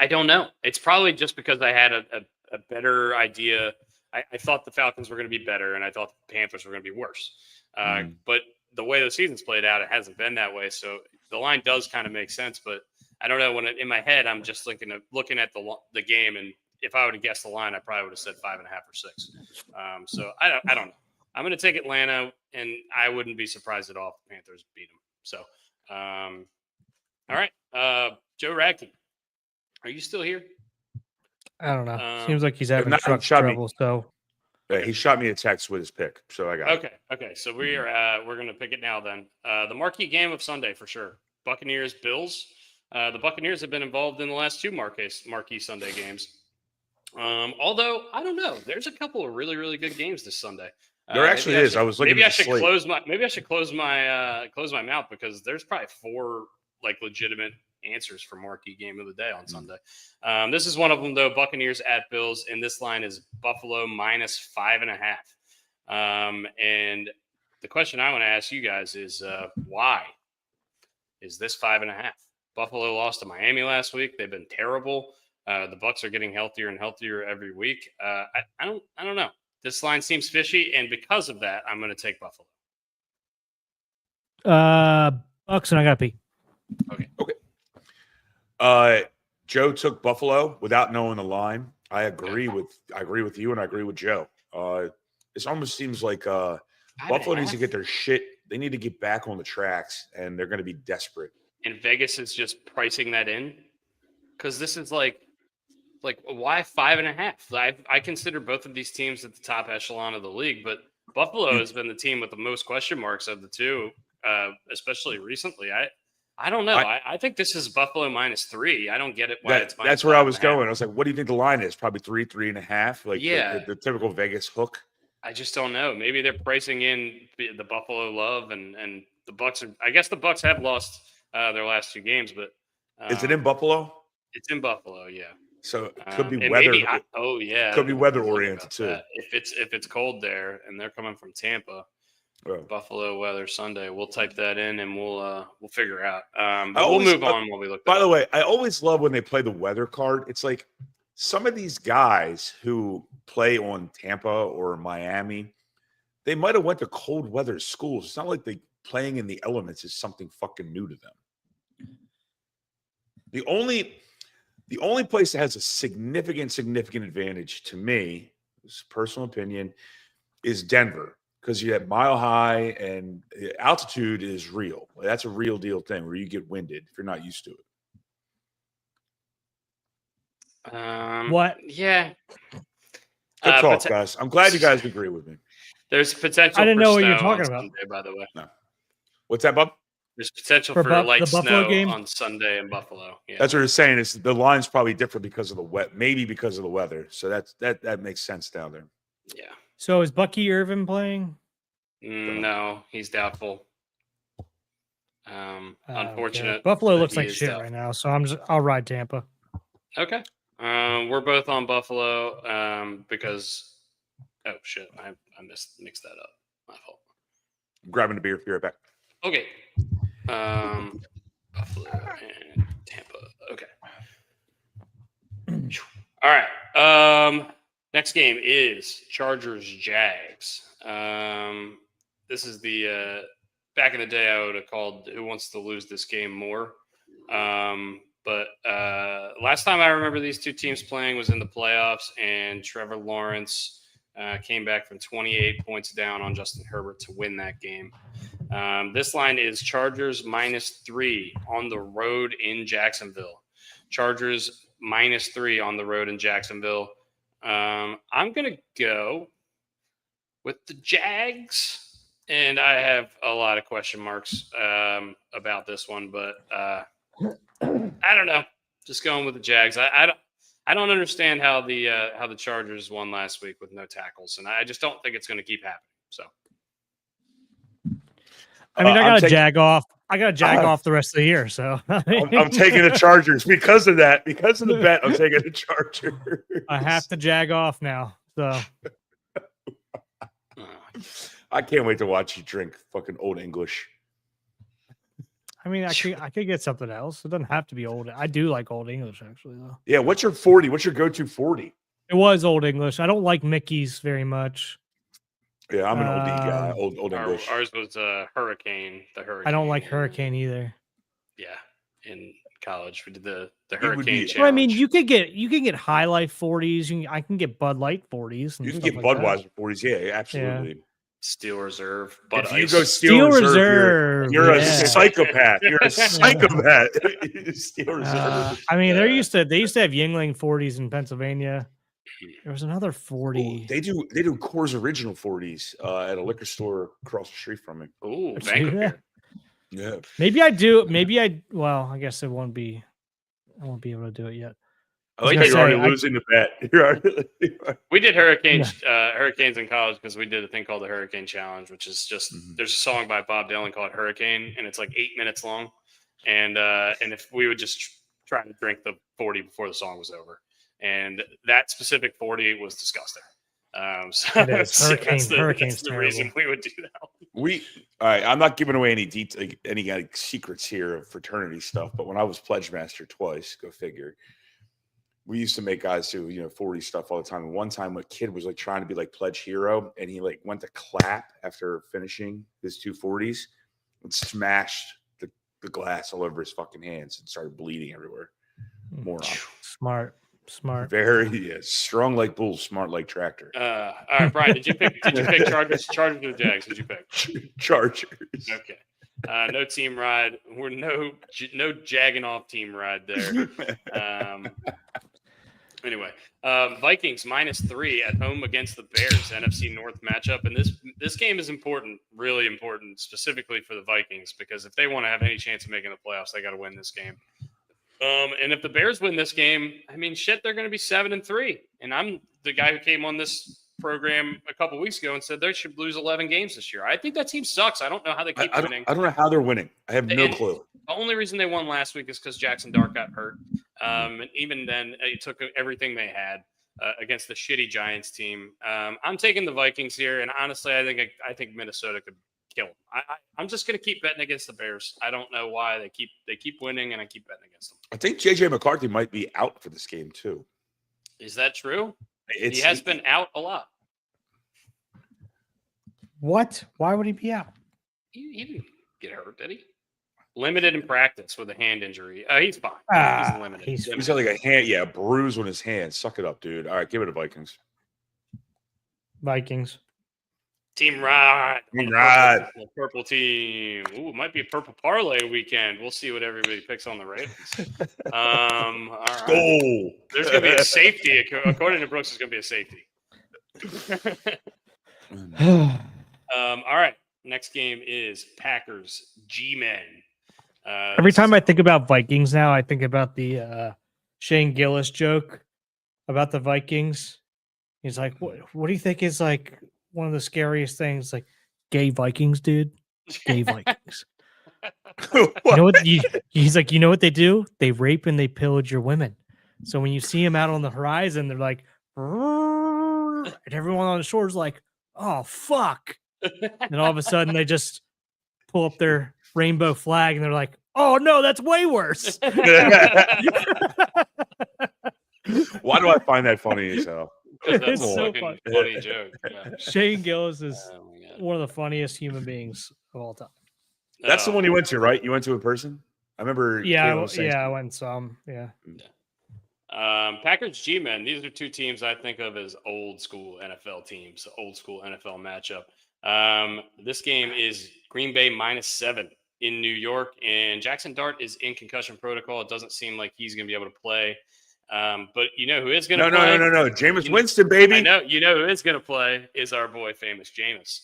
I don't know. It's probably just because I had a better idea. I thought the Falcons were going to be better, and I thought the Panthers were going to be worse. But the way the season's played out, it hasn't been that way. So the line does kind of make sense, but I don't know. In my head, I'm just looking at the game, and if I would have guessed the line, I probably would have said 5.5 or 6. So I don't know. I'm going to take Atlanta, and I wouldn't be surprised at all if the Panthers beat them. So, all right, Joe Radke, are you still here? I don't know. Seems like he's having not, truck shot me. trouble. So He shot me a text with his pick, so I got it. Okay. So we're going to pick it now. Then the marquee game of Sunday for sure. Buccaneers Bills. The Buccaneers have been involved in the last 2 marquee Sunday games. Although I don't know, there's a couple of really, really good games this Sunday. There actually is. I was looking. Maybe I should close my mouth because there's probably 4 legitimate answers for marquee game of the day on Sunday. This is one of them though. Buccaneers at Bills, and this line is Buffalo minus 5.5. And the question I want to ask you guys is why is this 5.5? Buffalo lost to Miami last week. They've been terrible. The Bucs are getting healthier and healthier every week. I don't know. This line seems fishy, and because of that, I'm going to take Buffalo. Bucks, and I got to pee. Okay. Joe took Buffalo without knowing the line. I agree with you, and I agree with Joe. This almost seems like Buffalo needs to get their shit. They need to get back on the tracks, and they're going to be desperate. And Vegas is just pricing that in because this is like why 5.5? I consider both of these teams at the top echelon of the league, but Buffalo has been the team with the most question marks of the 2, especially recently. I don't know. I think this is Buffalo minus 3. I don't get it. That's where I was going. I was like, what do you think the line is? Probably 3.5. Like the typical Vegas hook. I just don't know. Maybe they're pricing in the Buffalo love and the Bucs are. I guess the Bucs have lost their last 2 games, but is it in Buffalo? It's in Buffalo, yeah. So it could be weather. Could be weather oriented too. If it's cold there and they're coming from Tampa, Buffalo weather Sunday, we'll type that in and we'll figure out. But we'll move on while we look. By the way, I always love when they play the weather card. It's like some of these guys who play on Tampa or Miami, they might have went to cold weather schools. It's not like they playing in the elements is something fucking new to them. The only place that has a significant advantage to me, this personal opinion, is Denver because you have Mile High and altitude is real. That's a real deal thing where you get winded if you're not used to it. What? Yeah. Good talk, guys. I'm glad you guys agree with me. There's potential. I didn't for know what snow you're talking on about. Sunday, by the way. No. What's that, Bob? There's potential For for light the Buffalo snow game? on Sunday in Buffalo. Yeah. That's what they're saying. Is the line's probably different because of the wet, maybe because of the weather. So that makes sense down there. Yeah. So is Bucky Irvin playing? No, he's doubtful. Unfortunate. Buffalo that looks he like is shit doubtful. right now, so I'll ride Tampa. Okay. We're both on Buffalo because oh shit, I mixed that up. My fault. I'm grabbing a beer. Be right back. Okay. Buffalo and Tampa. Okay. All right. Next game is Chargers Jags. This is the back in the day I would have called Who Wants to Lose This Game More. But last time I remember these two teams playing was in the playoffs, and Trevor Lawrence came back from 28 points down on Justin Herbert to win that game. This line is Chargers -3 on the road in Jacksonville. Chargers -3 on the road in Jacksonville. I'm going to go with the Jags. And I have a lot of question marks about this one, but I don't know. Just going with the Jags. I don't understand how the Chargers won last week with no tackles, and I just don't think it's going to keep happening. So, I mean, I got to jag off. I got to jag off the rest of the year. So I'm taking the Chargers because of that. Because of the bet, I'm taking the Chargers. I have to jag off now. So I can't wait to watch you drink fucking Old English. I mean, I could get something else. It doesn't have to be old. I do like Old English, actually, though. Yeah, what's your 40? What's your go-to 40? It was Old English. I don't like Mickey's very much. Yeah, I'm an oldie guy. Old English. Ours was Hurricane. The Hurricane. I don't like Hurricane either. Yeah, in college we did the Hurricane challenge. Well, I mean, you can get High Life 40s. I can get Bud Light 40s. You can get Budweiser 40s. Yeah, absolutely. Yeah. Steel Reserve. But if you go Steel Reserve, you're a psychopath. You're a psychopath. Steel Reserve. I mean, they used to have Yingling 40s in Pennsylvania. There was another 40. Oh, they do Coors Original 40s at a liquor store across the street from me. Oh, Vancouver. Yeah. Maybe I do. Well, I guess I won't be able to do it yet. I like you're already losing the bet. We did hurricanes in college because we did a thing called the Hurricane Challenge, which is just there's a song by Bob Dylan called Hurricane, and it's like 8 minutes long. And if we would just try to drink the 40 before the song was over, and that specific 40 was disgusting. So that's the reason we would do that. All right. I'm not giving away any secrets here of fraternity stuff, but when I was pledge master twice, go figure. We used to make guys do 40 stuff all the time. And one time a kid was like trying to be like pledge hero, and he like went to clap after finishing his 2 40s and smashed the glass all over his fucking hands and started bleeding everywhere. Moron. Smart. Very strong like bull, smart like tractor. All right, Brian, did you pick Chargers or Jags? Did you pick Chargers? Okay. No team ride. We're no jagging off team ride there. Anyway, Vikings -3 at home against the Bears, NFC North matchup, and this game is important, really important, specifically for the Vikings, because if they want to have any chance of making the playoffs, they got to win this game. And if the Bears win this game, I mean, shit, they're going to be 7-3. And I'm the guy who came on this program a couple weeks ago and said they should lose 11 games this year. I think that team sucks. I don't know how they keep winning. I don't know how they're winning. I have no clue. The only reason they won last week is because Jackson Dart got hurt. And even then, it took everything they had against the shitty Giants team. I'm taking the Vikings here, and honestly, I think Minnesota could kill them. I'm just going to keep betting against the Bears. I don't know why they keep winning, and I keep betting against them. I think JJ McCarthy might be out for this game too. Is that true? He has been out a lot. What? Why would he be out? He didn't get hurt, did he? Limited in practice with a hand injury. He's fine. He's limited. He's got like a bruise on his hand. Suck it up, dude. All right, give it to Vikings. Team ride. Purple team. Ooh, it might be a purple parlay weekend. We'll see what everybody picks on the Ravens. All right. Go. There's going to be a safety. According to Brooks, there's going to be a safety. All right. Next game is Packers G-Men. Every time I think about Vikings now, I think about the Shane Gillis joke about the Vikings. He's like, what do you think is like one of the scariest things? Like gay Vikings, dude. Gay Vikings. You know what? He's like, you know what they do? They rape and they pillage your women. So when you see them out on the horizon, they're like, and everyone on the shore is like, oh fuck. And all of a sudden they just pull up their rainbow flag and they're like, oh no, that's way worse. Why do I find that funny as hell? That's It's a so fucking funny joke. Yeah. Shane Gillis is Oh my God. one of the funniest human beings of all time. That's the Oh. one you went to, right? You went to in person? I remember. Yeah, Kayla was saying I something. went some. Yeah. Packers G-Men. These are two teams I think of as old school NFL teams, old school NFL matchup. This game is Green Bay -7 in New York, and Jackson Dart is in concussion protocol. It doesn't seem like he's going to be able to play. But you know who is going to play? No. Jameis You know- Winston, baby. I know. You know who is going to play is our boy, famous Jameis.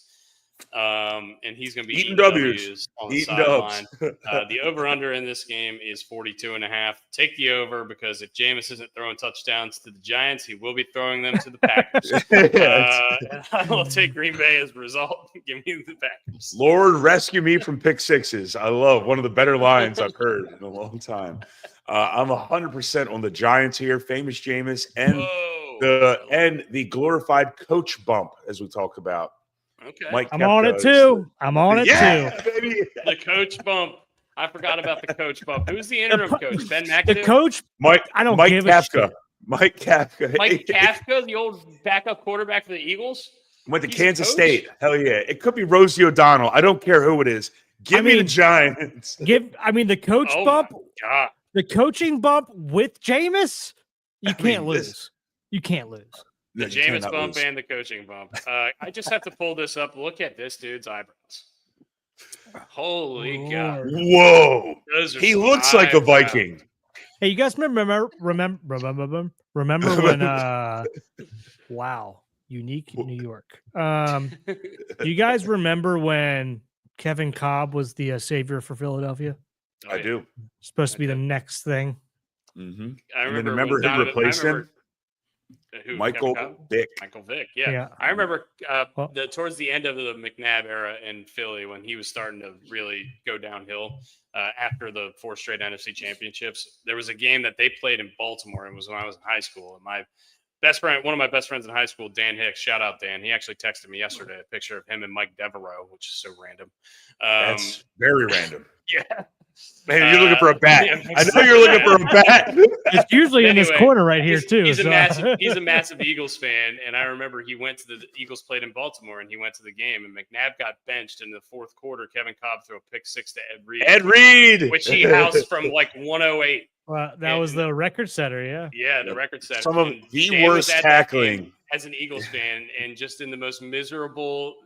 And he's going to be Eating eating W's. W's on the Eating sideline. dubs. The over-under in this game is 42.5. Take the over because if Jameis isn't throwing touchdowns to the Giants, he will be throwing them to the Packers. And I will take Green Bay as a result. Give me the Packers. Lord, rescue me from pick sixes. I love one of the better lines I've heard in a long time. I'm 100% on the Giants here. Famous Jameis and Whoa. the glorified coach bump, as we talked about. Okay. Mike I'm on it Kepka is too. I'm on it yeah, too. baby. The coach bump. I forgot about the coach bump. Who's the interim coach? Ben The McAdoo? coach, Mike. I don't Mike give a Kafka. shit. Mike Kafka. Mike Kafka, the old backup quarterback for the Eagles? Went to He's a Kansas coach? State. Hell yeah. It could be Rosie O'Donnell. I don't care who it is. Give me the mean, Giants. the coach Oh bump, my God. the coaching bump with Jameis, you I can't mean, lose. this- You can't lose. The No, you Jameis cannot bump lose. and the coaching bump. I just have to pull this up. Look at this dude's eyebrows. Holy God. Lord. Whoa. Those are He some looks like a eyebrows. Viking. Hey, you guys remember when wow, unique New York. Do you guys remember when Kevin Cobb was the savior for Philadelphia? Oh, I yeah. do. Supposed to I be the do. next thing. Mm-hmm. I And then remember, remember when who Donovan, replaced him? Who, Michael Kevin Cobb? Vick. Michael Vick, yeah. Yeah. I remember Well- towards the end of the McNabb era in Philly when he was starting to really go downhill after the 4 straight NFC championships. There was a game that they played in Baltimore. It was when I was in high school. And my best friend, one of my best friends in high school, Dan Hicks, shout out Dan. He actually texted me yesterday a picture of him and Mike Devereaux, which is so random. That's very random. Yeah. Man, you're looking for a bat. yeah, I know you're looking for a bat. It's usually in this Anyway, corner right here too. He's so. a massive Eagles fan, and I remember he went to the Eagles played in Baltimore, and he went to the game, and McNabb got benched in the 4th quarter. Kevin Cobb threw a pick 6 to Ed Reed, Ed Reed. which he housed from like 108. Well, that was the record setter, yeah. Yeah, the record setter. Some of And the Shane was worst at that tackling. game as an Eagles fan, and just in the most miserable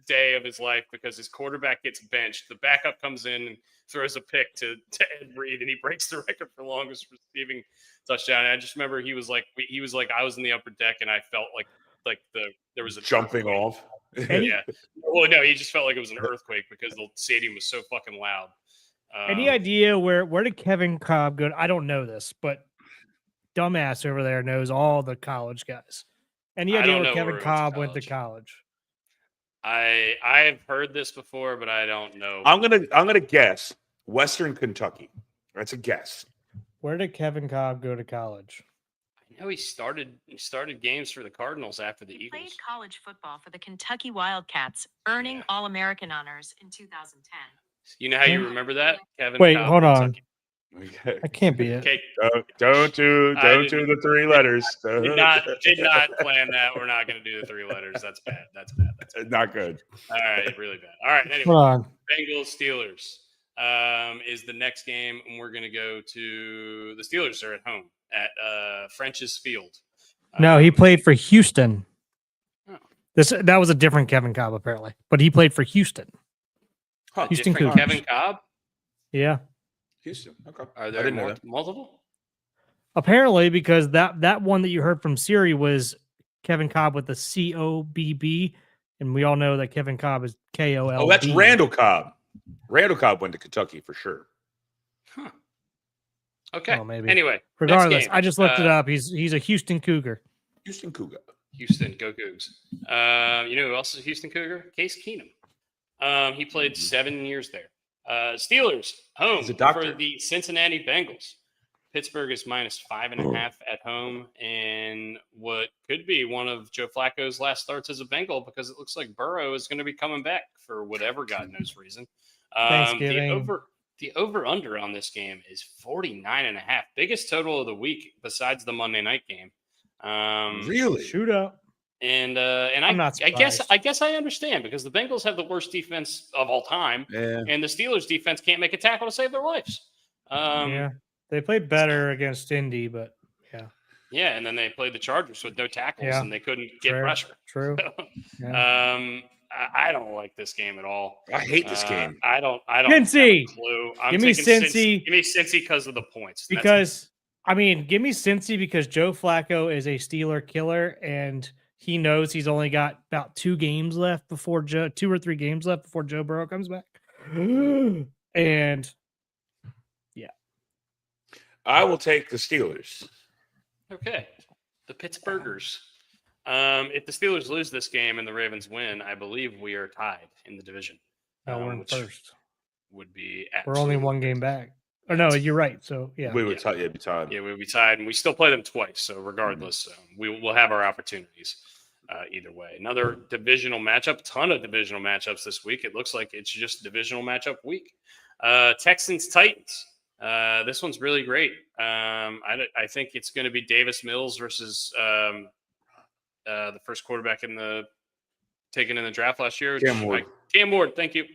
day of his life because his quarterback gets benched. The backup comes in and throws a pick to Ed Reed, and he breaks the record for longest receiving touchdown. And I just remember he was like I was in the upper deck, and I felt like there was a Jumping earthquake. off. Yeah. Well, no, he just felt like it was an earthquake because the stadium was so fucking loud. Any idea where did Kevin Cobb go? I don't know this, but dumbass over there knows all the college guys. Any I idea don't where know Kevin where he went to Cobb went to college. college? I've heard this before, but I don't know. I'm gonna guess Western Kentucky. That's a guess. Where did Kevin Cobb go to college? I know he started games for the Cardinals after the He Eagles. played college football for the Kentucky Wildcats, earning Yeah. All-American honors in 2010. You know how you Yeah. remember that, Kevin? Wait, Cobb, hold on. Kentucky. Okay. That can't be it. Okay, Don't do I the 3 letters. did not plan that. We're not going to do the 3 letters. That's bad. That's bad. Not good. All right, really bad. All right, anyway, Hold on. Bengals Steelers is the next game, and we're going to go to the Steelers are at home at French's Field. No, he played for Houston. Oh. That was a different Kevin Cobb apparently, but he played for Houston. Huh, Houston Different Cougars. Kevin Cobb. Yeah, Houston. Okay. Are I there didn't know that. multiple? apparently because that one that you heard from Siri was Kevin Cobb with the COBB, and we all know that Kevin Cobb is KOLB. Oh, that's Randall Cobb. Randall Cobb went to Kentucky for sure. Huh. Okay. Oh, maybe. Anyway, Regardless, next game. I just looked it up. He's a Houston Cougar. Houston Cougar. Houston, go Cougs. You know who else is a Houston Cougar? Case Keenum. He played 7 years there. Steelers home He's a doctor. for the Cincinnati Bengals. Pittsburgh is -5.5 at home, and what could be one of Joe Flacco's last starts as a Bengal, because it looks like Burrow is going to be coming back for whatever God knows reason. Thanksgiving. The over-under on this game is 49.5. Biggest total of the week besides the Monday night game. Really? Shootout. And I'm not I guess surprised. I understand, because the Bengals have the worst defense of all time, Yeah. and the Steelers defense can't make a tackle to save their lives. Yeah. They played better against Indy, but yeah. Yeah, and then they played the Chargers with no tackles, Yeah. and they couldn't get True. pressure. True. So, Yeah. I don't like this game at all. I hate this game. I don't Cincy. have a clue. I'm Give me taking Cincy. Give me Cincy because of the points. Because give me Cincy because Joe Flacco is a Steeler killer, and he knows he's only got about 2 games left before 2 or 3 games left before Joe Burrow comes back. And I will take the Steelers. Okay. The Pittsburghers. If the Steelers lose this game and the Ravens win, I believe we are tied in the division. we're in Which first. would be We're only absolutely 1 game back. Oh no, you're right. So yeah. We would be tied. Yeah, we'll be tied, and we still play them twice. So regardless, we'll have our opportunities either way. Another divisional matchup. Ton of divisional matchups this week. It looks like it's just divisional matchup week. Texans Titans. This one's really great. I think it's going to be Davis Mills versus the first quarterback taken in the draft last year. Cam Ward. Cam Ward. Thank you.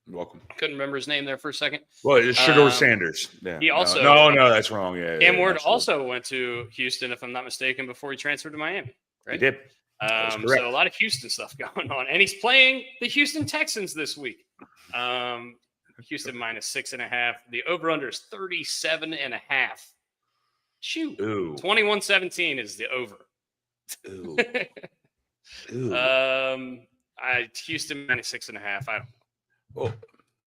You're welcome. Couldn't remember his name there for a second. Well, it's Shador Sanders. Yeah. He also no, that's wrong. Yeah. Cam Ward absolutely. also went to Houston, if I'm not mistaken, before he transferred to Miami. Right? He did. That's correct. So a lot of Houston stuff going on, and he's playing the Houston Texans this week. Houston -6.5. The over/under is 37.5. Shoot, Ooh. 21-17 is the over. Ooh. Ooh. Houston -6.5. I don't know. Well,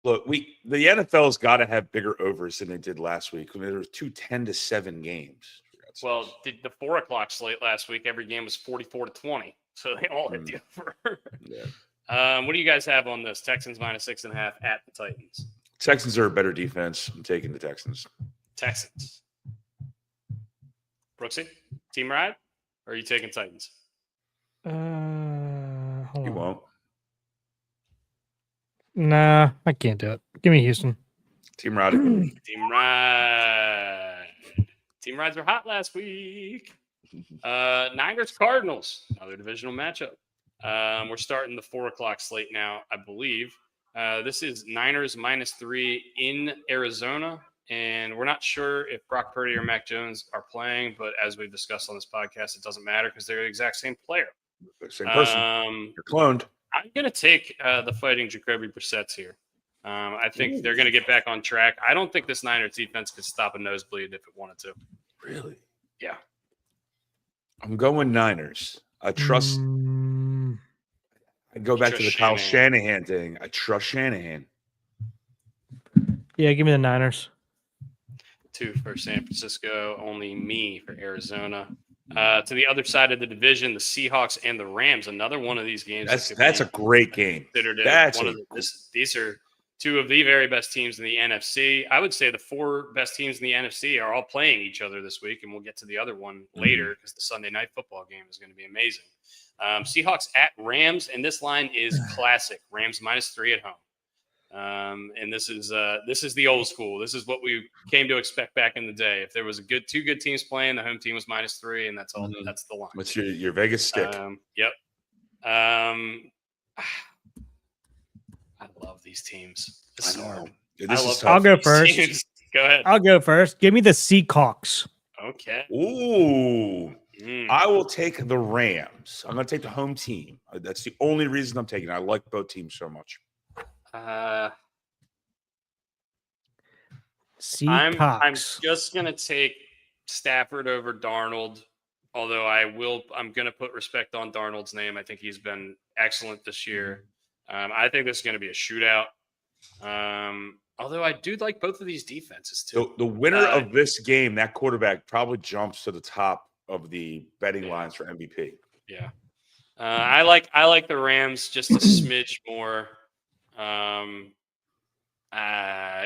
look, the NFL's got to have bigger overs than they did last week. I mean, there were 2 10-7 games. Well, the 4 o'clock slate last week, every game was 44-20, so they all hit the over. Yeah. What do you guys have on this? Texans -6.5 at the Titans. Texans are a better defense. I'm taking the Texans. Texans. Brooksy, team ride, or are you taking Titans? Hold You on. won't. Nah, I can't do it. Give me Houston. Team ride. Team ride. Team rides were hot last week. Niners Cardinals, another divisional matchup. We're starting the 4 o'clock slate now, I believe. This is Niners -3 in Arizona, and we're not sure if Brock Purdy or Mac Jones are playing, but as we've discussed on this podcast, it doesn't matter because they're the exact same player. Same person. You're cloned. I'm going to take the fighting Jacoby Brissett's here. I think they're going to get back on track. I don't think this Niners defense could stop a nosebleed if it wanted to. Really? Yeah. I'm going Niners. I trust. I go back to the Kyle Shanahan thing. I trust Shanahan. Yeah, give me the Niners. 2 for San Francisco, only me for Arizona. To the other side of the division, the Seahawks and the Rams. Another one of these games. That's a great game. These are 2 of the very best teams in the NFC. I would say the 4 best teams in the NFC are all playing each other this week, and we'll get to the other one later because the Sunday night football game is going to be amazing. Seahawks at Rams, and this line is classic. Rams -3 at home. And this is the old school. This is what we came to expect back in the day. If there was 2 good teams playing, the home team was -3, and that's all. That's the line. What's your Vegas stick? Yep. I love these teams. This is hard. I'll go first. Go ahead. I'll go first. Give me the Seahawks. Okay. Ooh. I will take the Rams. I'm going to take the home team. That's the only reason I'm taking it. I like both teams so much. Seahawks. I'm just going to take Stafford over Darnold Although I'm going to put respect on Darnold's name. I think he's been excellent this year. I think this is going to be a shootout. Although I do like both of these defenses too. The winner of this game, that quarterback, probably jumps to the top of the betting lines for MVP. Yeah. I like the Rams just a smidge more.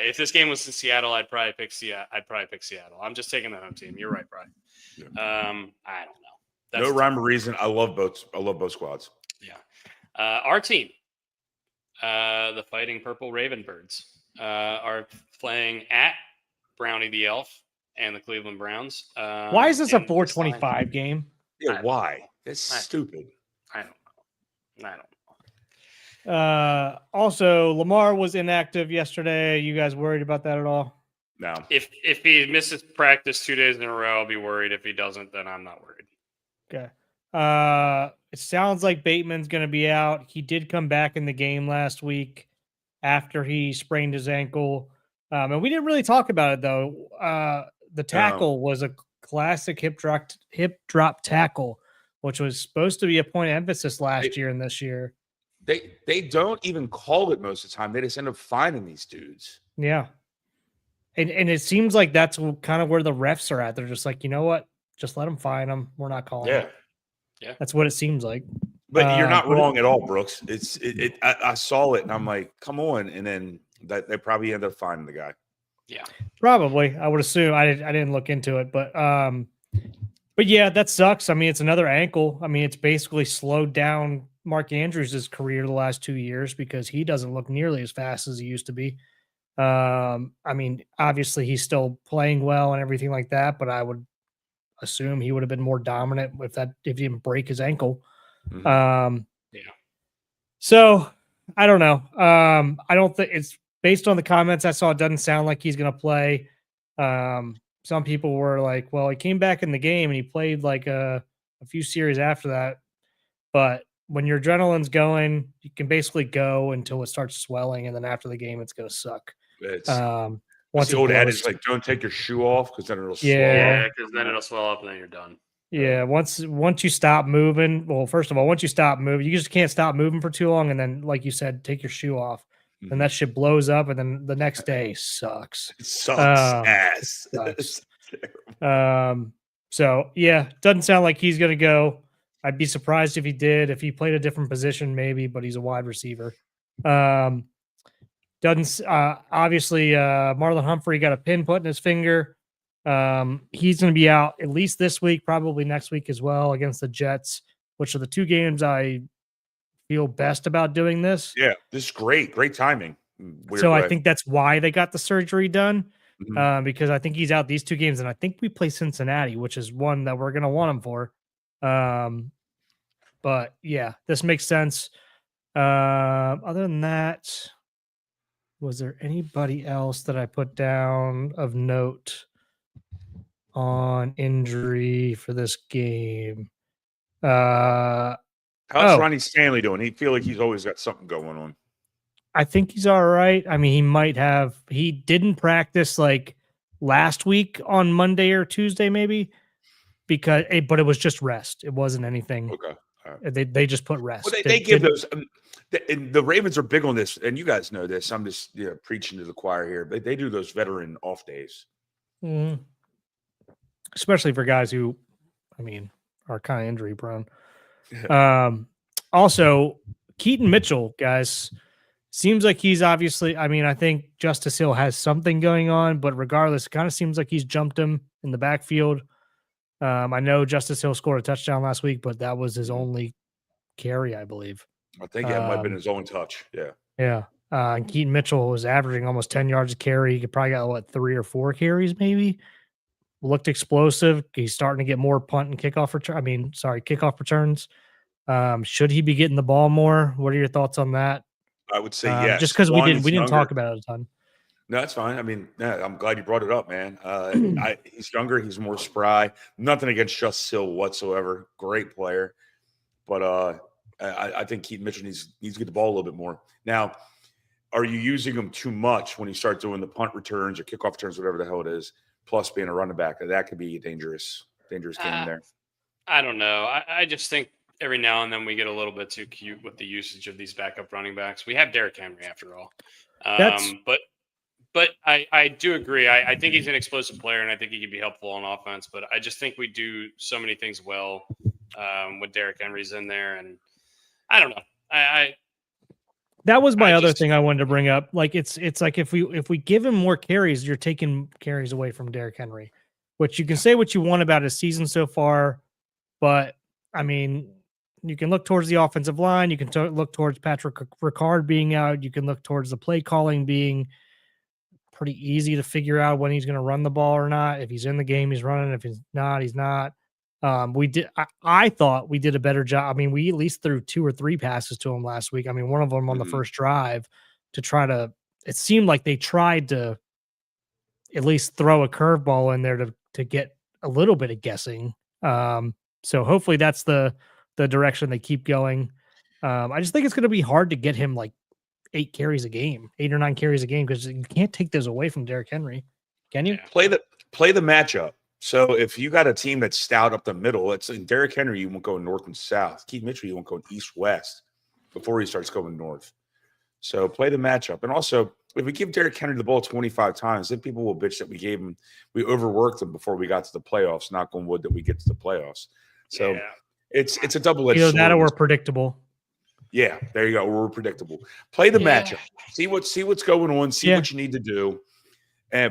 If this game was in Seattle, I'd probably pick Seattle. I'm just taking the home team. You're right, Brian. Yeah. I don't know. No rhyme or reason. I love both squads. Yeah. Our team, the Fighting Purple Ravenbirds, are playing at Brownie the Elf and the Cleveland Browns. Why is this a 425 game? Yeah, why? It's stupid. I don't know. Also, Lamar was inactive yesterday. You guys worried about that at all? No. If he misses practice 2 days in a row, I'll be worried. If he doesn't, then I'm not worried. Okay. It sounds like Bateman's going to be out. He did come back in the game last week after he sprained his ankle. And we didn't really talk about it though. The tackle was a classic hip drop tackle, which was supposed to be a point of emphasis last year and this year. They don't even call it most of the time. They just end up finding these dudes. Yeah. And it seems like that's kind of where the refs are at. They're just like, you know what? Just let them find them. We're not calling it. Yeah. That's what it seems like. But you're not wrong at all, Brooks. I saw it and I'm like, come on. And then they probably end up finding the guy. Yeah. Probably. I would assume. I didn't look into it, but yeah, that sucks. I mean, it's another ankle. I mean, it's basically slowed down Mark Andrews' career the last 2 years because he doesn't look nearly as fast as he used to be. I mean, obviously he's still playing well and everything like that, but I would assume he would have been more dominant if he didn't break his ankle. Mm-hmm. Yeah. So I don't know. I don't think it's based on the comments I saw. It doesn't sound like he's going to play. Some people were like, well, he came back in the game and he played like a few series after that. But when your adrenaline's going, you can basically go until it starts swelling. And then after the game, it's going to suck. Once the old adage, like, don't take your shoe off because then it'll swell. Yeah, because then it'll swell up and then you're done. Yeah, once you stop moving, well, first of all, once you stop moving, you just can't stop moving for too long. And then, like you said, take your shoe off. And that shit blows up. And then the next day sucks. It sucks ass. It sucks. So, yeah, doesn't sound like he's going to go. I'd be surprised if he did. If he played a different position, maybe, but he's a wide receiver. Obviously, Marlon Humphrey got a pin put in his finger. He's going to be out at least this week, probably next week as well against the Jets, which are the two games I feel best about doing this. Yeah, this is great. Great timing. I think that's why they got the surgery done, because I think he's out these two games, and I think we play Cincinnati, which is one that we're going to want him for. But, yeah, this makes sense. Other than that, was there anybody else that I put down of note on injury for this game? How's Ronnie Stanley doing? He feel like he's always got something going on. I think he's all right. I mean, he didn't practice like last week on Monday or Tuesday, maybe, but it was just rest. It wasn't anything. Okay. They just put rest. Well, they give those. And the Ravens are big on this, and you guys know this. I'm just preaching to the choir here. They do those veteran off days, especially for guys who, I mean, are kind of injury prone. Also, Keaton Mitchell, guys, seems like he's obviously. I mean, I think Justice Hill has something going on, but regardless, it kind of seems like he's jumped him in the backfield. I know Justice Hill scored a touchdown last week, but that was his only carry, I believe. I think that might have been his only touch. Yeah. Yeah. And Keaton Mitchell was averaging almost 10 yards a carry. He probably got 3 or 4 carries, maybe. Looked explosive. He's starting to get more punt and kickoff returns. Should he be getting the ball more? What are your thoughts on that? I would say yes. Just because we didn't talk about it a ton. No, that's fine. I mean, I'm glad you brought it up, man. He's younger. He's more spry. Nothing against Justice Hill whatsoever. Great player. But I think Keaton Mitchell needs to get the ball a little bit more. Now, are you using him too much when you start doing the punt returns or kickoff returns, whatever the hell it is, plus being a running back? That could be a dangerous game there. I don't know. I just think every now and then we get a little bit too cute with the usage of these backup running backs. We have Derrick Henry after all. That's But I do agree. I think he's an explosive player, and I think he can be helpful on offense. But I just think we do so many things well with Derrick Henry's in there, and I don't know. That was my I other just- thing I wanted to bring up. Like it's like if we give him more carries, you're taking carries away from Derrick Henry, which you can say what you want about his season so far, but I mean, you can look towards the offensive line, you can look towards Patrick Ricard being out, you can look towards the play calling being pretty easy to figure out when he's going to run the ball or not. If he's in the game, he's running. If he's not, he's not. I thought we did a better job. I mean, we at least threw 2 or 3 passes to him last week. I mean, one of them on the first drive to try to, it seemed like they tried to at least throw a curveball in there to get a little bit of guessing. So hopefully that's the direction they keep going. I just think it's going to be hard to get him like 8 carries a game, 8 or 9 carries a game, because you can't take those away from Derrick Henry. Can you? Yeah. Play the matchup. So if you got a team that's stout up the middle, it's in Derrick Henry, you won't go north and south. Keith Mitchell, you won't go east west before he starts going north. So play the matchup. And also, if we give Derrick Henry the ball 25 times, then people will bitch that we overworked him before we got to the playoffs. Knock on wood that we get to the playoffs. So it's a double-edged sword. Either that or we're predictable. Yeah, there you go. We're predictable. Play the matchup. See what's going on. See what you need to do.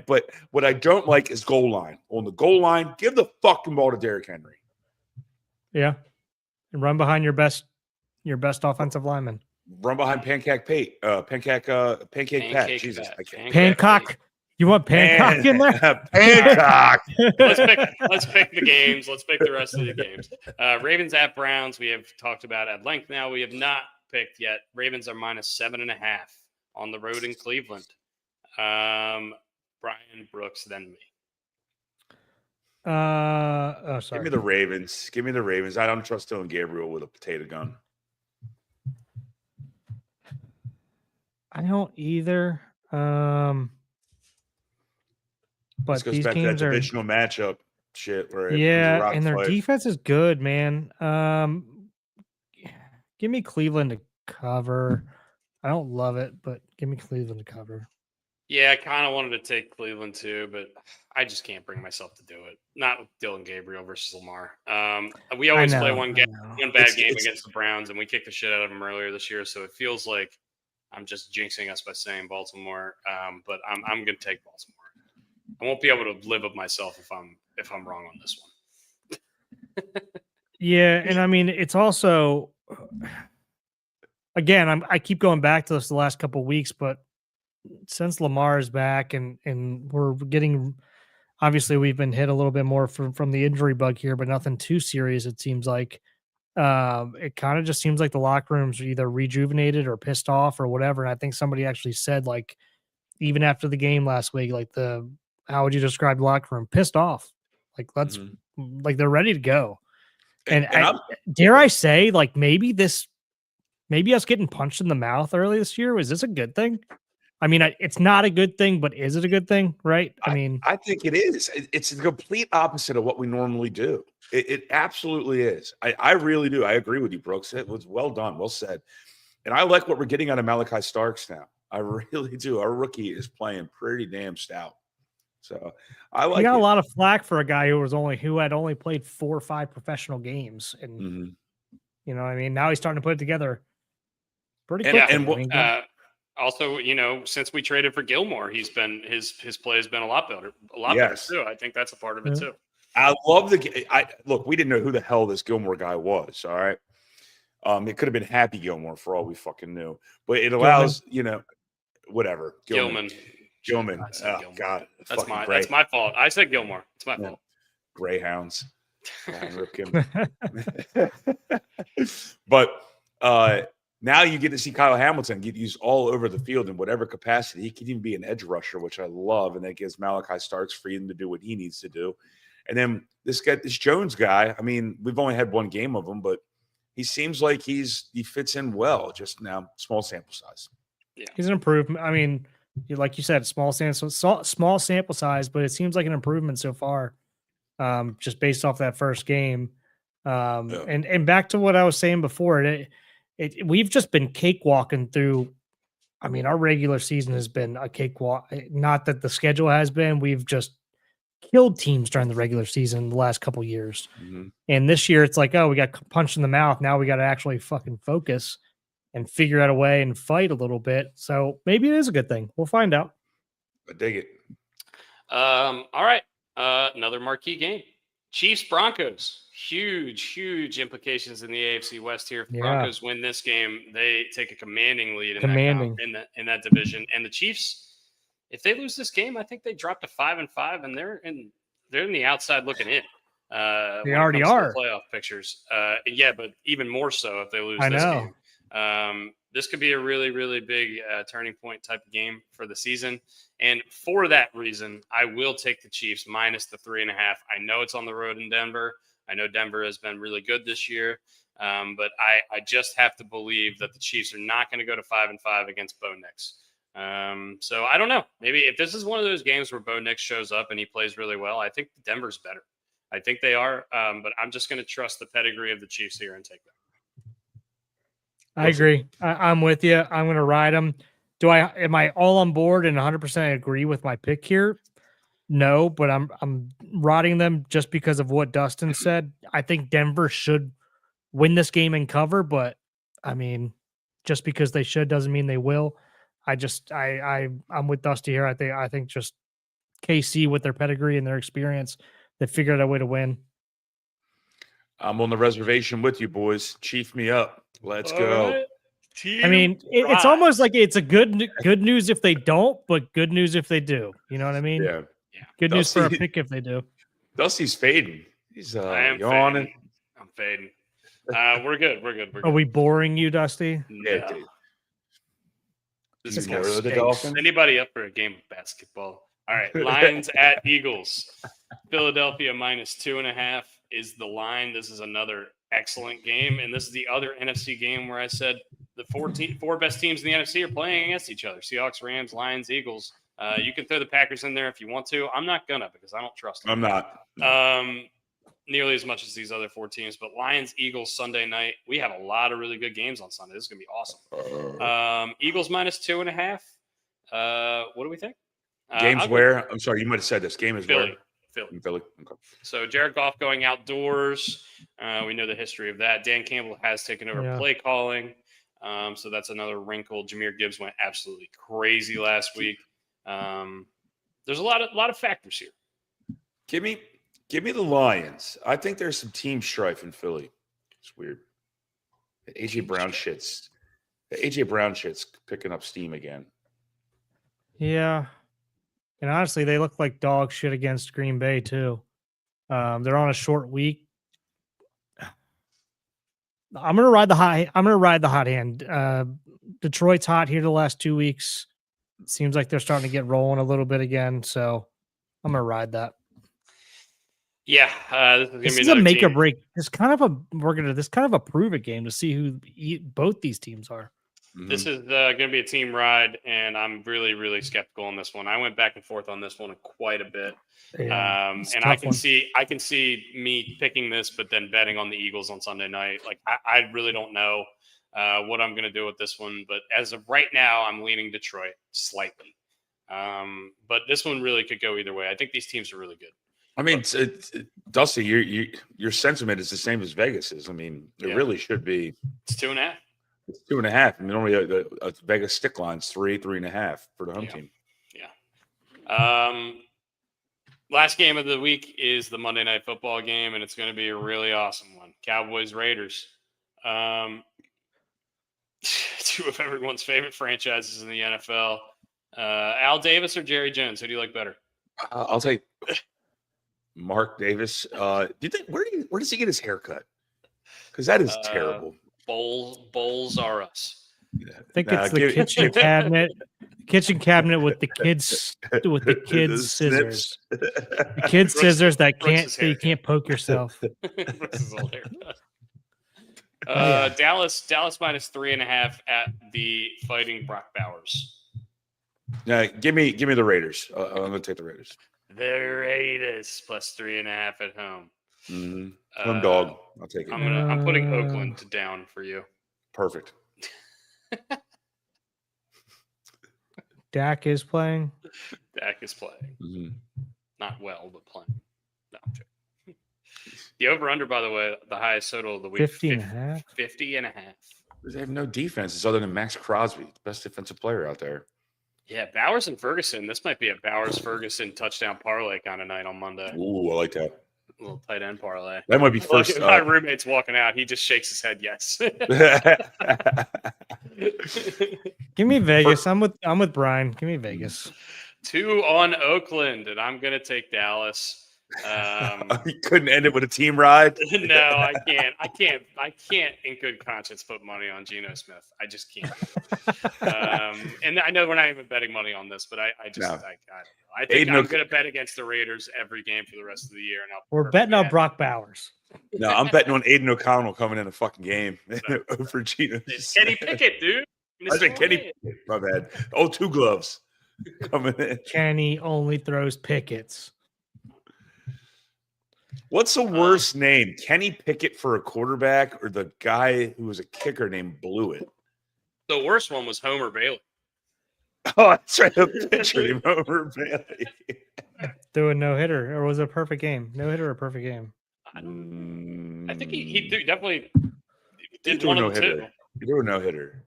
But what I don't like is goal line. On the goal line, give the fucking ball to Derrick Henry. Yeah, and run behind your best offensive lineman. Run behind Pancake Pat. Jesus, Pancock. You want Pancock in there? Pancock. Let's pick the games. Let's pick the rest of the games. Ravens at Browns. We have talked about at length now. We have not picked yet. Ravens are -7.5 on the road in Cleveland. Brian Brooks, then me. Sorry. Give me the Ravens. Give me the Ravens. I don't trust Dylan Gabriel with a potato gun. I don't either. But this goes these back to that games are divisional matchup shit. Where and their defense is good, man. Give me Cleveland to cover. I don't love it, but give me Cleveland to cover. Yeah, I kind of wanted to take Cleveland too, but I just can't bring myself to do it. Not with Dylan Gabriel versus Lamar. We always play one bad game against the Browns, and we kicked the shit out of them earlier this year. So it feels like I'm just jinxing us by saying Baltimore. But I'm going to take Baltimore. I won't be able to live with myself if I'm wrong on this one. Yeah, and I mean it's also again I keep going back to this the last couple of weeks, but since Lamar is back and we're getting, obviously we've been hit a little bit more from the injury bug here, but nothing too serious. It seems like it kind of just seems like the locker rooms are either rejuvenated or pissed off or whatever. And I think somebody actually said, like, even after the game last week, like how would you describe the locker room? Pissed off. Like like they're ready to go. And dare I say, like maybe us getting punched in the mouth early this year, was this a good thing? I mean, it's not a good thing, but is it a good thing? Right? I think it is. It's the complete opposite of what we normally do. It absolutely is. I really do. I agree with you, Brooks. It was well done, well said. And I like what we're getting out of Malachi Starks now. I really do. Our rookie is playing pretty damn stout. So I like. He got a lot of flack for a guy who had only played 4 or 5 professional games, and you know, I mean, now he's starting to put it together pretty quickly. Also, you know, since we traded for Gilmore, his play has been a lot better. Better too. I think that's a part of it too. I love look. We didn't know who the hell this Gilmore guy was. All right, it could have been Happy Gilmore for all we fucking knew. But it allows whatever Gilman. Oh God, that's my fault. I said Gilmore. It's my fault. Greyhounds. But now you get to see Kyle Hamilton get used all over the field in whatever capacity. He can even be an edge rusher, which I love, and that gives Malachi Starks freedom to do what he needs to do. And then this Jones guy, I mean, we've only had one game of him, but he seems like he fits in well. Just now, small sample size. Yeah, he's an improvement. I mean, like you said, small sample size, but it seems like an improvement so far, just based off that first game. Yeah. And back to what I was saying before, we've just been cakewalking through. I mean, our regular season has been a cakewalk. Not that the schedule has been. We've just killed teams during the regular season the last couple years. Mhm. And this year, it's like, oh, we got punched in the mouth. Now we got to actually fucking focus and figure out a way and fight a little bit. So maybe it is a good thing. We'll find out. I dig it. All right. Another marquee game. Chiefs Broncos. Huge implications in the AFC West here. If the Yeah. Broncos win this game, they take a commanding lead in Commanding. in that division. And the Chiefs, if they lose this game, I think they drop to 5-5, and they're in the outside looking in. They already are. Playoff pictures. Yeah, but even more so if they lose I this know. game. This could be a really big turning point type of game for the season. And for that reason, I will take the Chiefs minus the 3.5. I know it's on the road in Denver. I know Denver has been really good this year. But I just have to believe that the Chiefs are not going to go to 5-5 against Bo Nix. So I don't know. Maybe if this is one of those games where Bo Nix shows up and he plays really well, I think Denver's better. I think they are. But I'm just going to trust the pedigree of the Chiefs here and take them. I agree. I'm with you. I'm going to ride them. Am I all on board and 100% agree with my pick here? No, but I'm riding them just because of what Dustin said. I think Denver should win this game and cover, but I mean, just because they should doesn't mean they will. I'm with Dusty here. I think just KC with their pedigree and their experience, they figured out a way to win. I'm on the reservation with you, boys. Chief me up. Let's go. Right. I mean, it's almost like it's a good news if they don't, but good news if they do. You know what I mean? Yeah. Good news for a pick if they do. Dusty's fading. He's I am yawning. fading. I'm fading. We're good. We're good. Are we boring you, Dusty? Yeah, No. dude. This You is more gonna of the stink. Dolphins? Anybody up for a game of basketball? All right, Lions at Eagles. Philadelphia minus 2.5 is the line. This is another excellent game, and this is the other NFC game where I said the four best teams in the NFC are playing against each other: Seahawks, Rams, Lions, Eagles. You can throw the Packers in there if you want to. I'm not gonna because I don't trust them. I'm not. Nearly as much as these other four teams, but Lions, Eagles, Sunday night. We have a lot of really good games on Sunday. This is gonna be awesome. Eagles minus 2.5. What do we think? Games where? I'm sorry, you might have said this. Game is Philly. where? In Philly. Okay. So Jared Goff going outdoors. We know the history of that. Dan Campbell has taken over play calling. So that's another wrinkle. Jahmyr Gibbs went absolutely crazy last week. There's a lot of factors here. Give me the Lions. I think there's some team strife in Philly. It's weird. The AJ Brown shit's picking up steam again. Yeah. And honestly, they look like dog shit against Green Bay too. They're on a short week. I'm gonna ride the hot hand. Detroit's hot here the last 2 weeks. It seems like they're starting to get rolling a little bit again. So I'm gonna ride that. Yeah, This is a make or break. It's kind of a prove it game to see who both these teams are. This is going to be a team ride, and I'm really skeptical on this one. I went back and forth on this one quite a bit, and I can see me picking this, but then betting on the Eagles on Sunday night. Like I really don't know what I'm going to do with this one, but as of right now, I'm leaning Detroit slightly. But this one really could go either way. I think these teams are really good. I mean, Dusty, your sentiment is the same as Vegas's. I mean, it really should be. It's 2.5. It's 2.5. I mean, normally a Vegas stick line's 3.5 for the home team. Yeah. Last game of the week is the Monday Night Football game, and it's going to be a really awesome one. Cowboys Raiders. Two of everyone's favorite franchises in the NFL. Al Davis or Jerry Jones? Who do you like better? I'll take Mark Davis. Do you think where does he get his haircut? Because that is terrible. Bowls are us. I think it's the kitchen cabinet. Kitchen cabinet with the kids scissors. The kids scissors that you can't poke yourself. Dallas minus 3.5 at the Fighting Brock Bowers. Give me the Raiders. I'm going to take the Raiders. The Raiders plus 3.5 at home. Home dog. I'll take it. I'm putting Oakland down for you. Perfect. Dak is playing. Dak is playing. Mm-hmm. Not well, but playing. No, I'm joking. The over-under, by the way, the highest total of the week. 50 and a half. 50 and a half. They have no defenses other than Max Crosby, best defensive player out there. Yeah, Bowers and Ferguson. This might be a Bowers-Ferguson touchdown parlay kind of night on Monday. Ooh, I like that. A little tight end parlay. That might be first. My roommate's walking out. He just shakes his head yes. Give me Vegas. I'm with Brian. Give me Vegas. 2 on Oakland, and I'm gonna take Dallas. You couldn't end it with a team ride. No, I can't. I can't in good conscience put money on Geno Smith. I just can't. And I know we're not even betting money on this, but I think I'm going to bet against the Raiders every game for the rest of the year. And we're betting on Brock Bowers. No, I'm betting on Aiden O'Connell coming in a fucking game for Geno. Kenny Pickett, dude. I think Kenny. My bad. Oh, 2 gloves coming in. Kenny only throws Pickets. What's the worst name? Kenny Pickett for a quarterback or the guy who was a kicker named Blewett? The worst one was Homer Bailey. Oh, that's right. A pitcher named Homer Bailey. Threw a no-hitter, or was it a perfect game? No-hitter or perfect game? I think he definitely did one of the 2. He threw a no-hitter.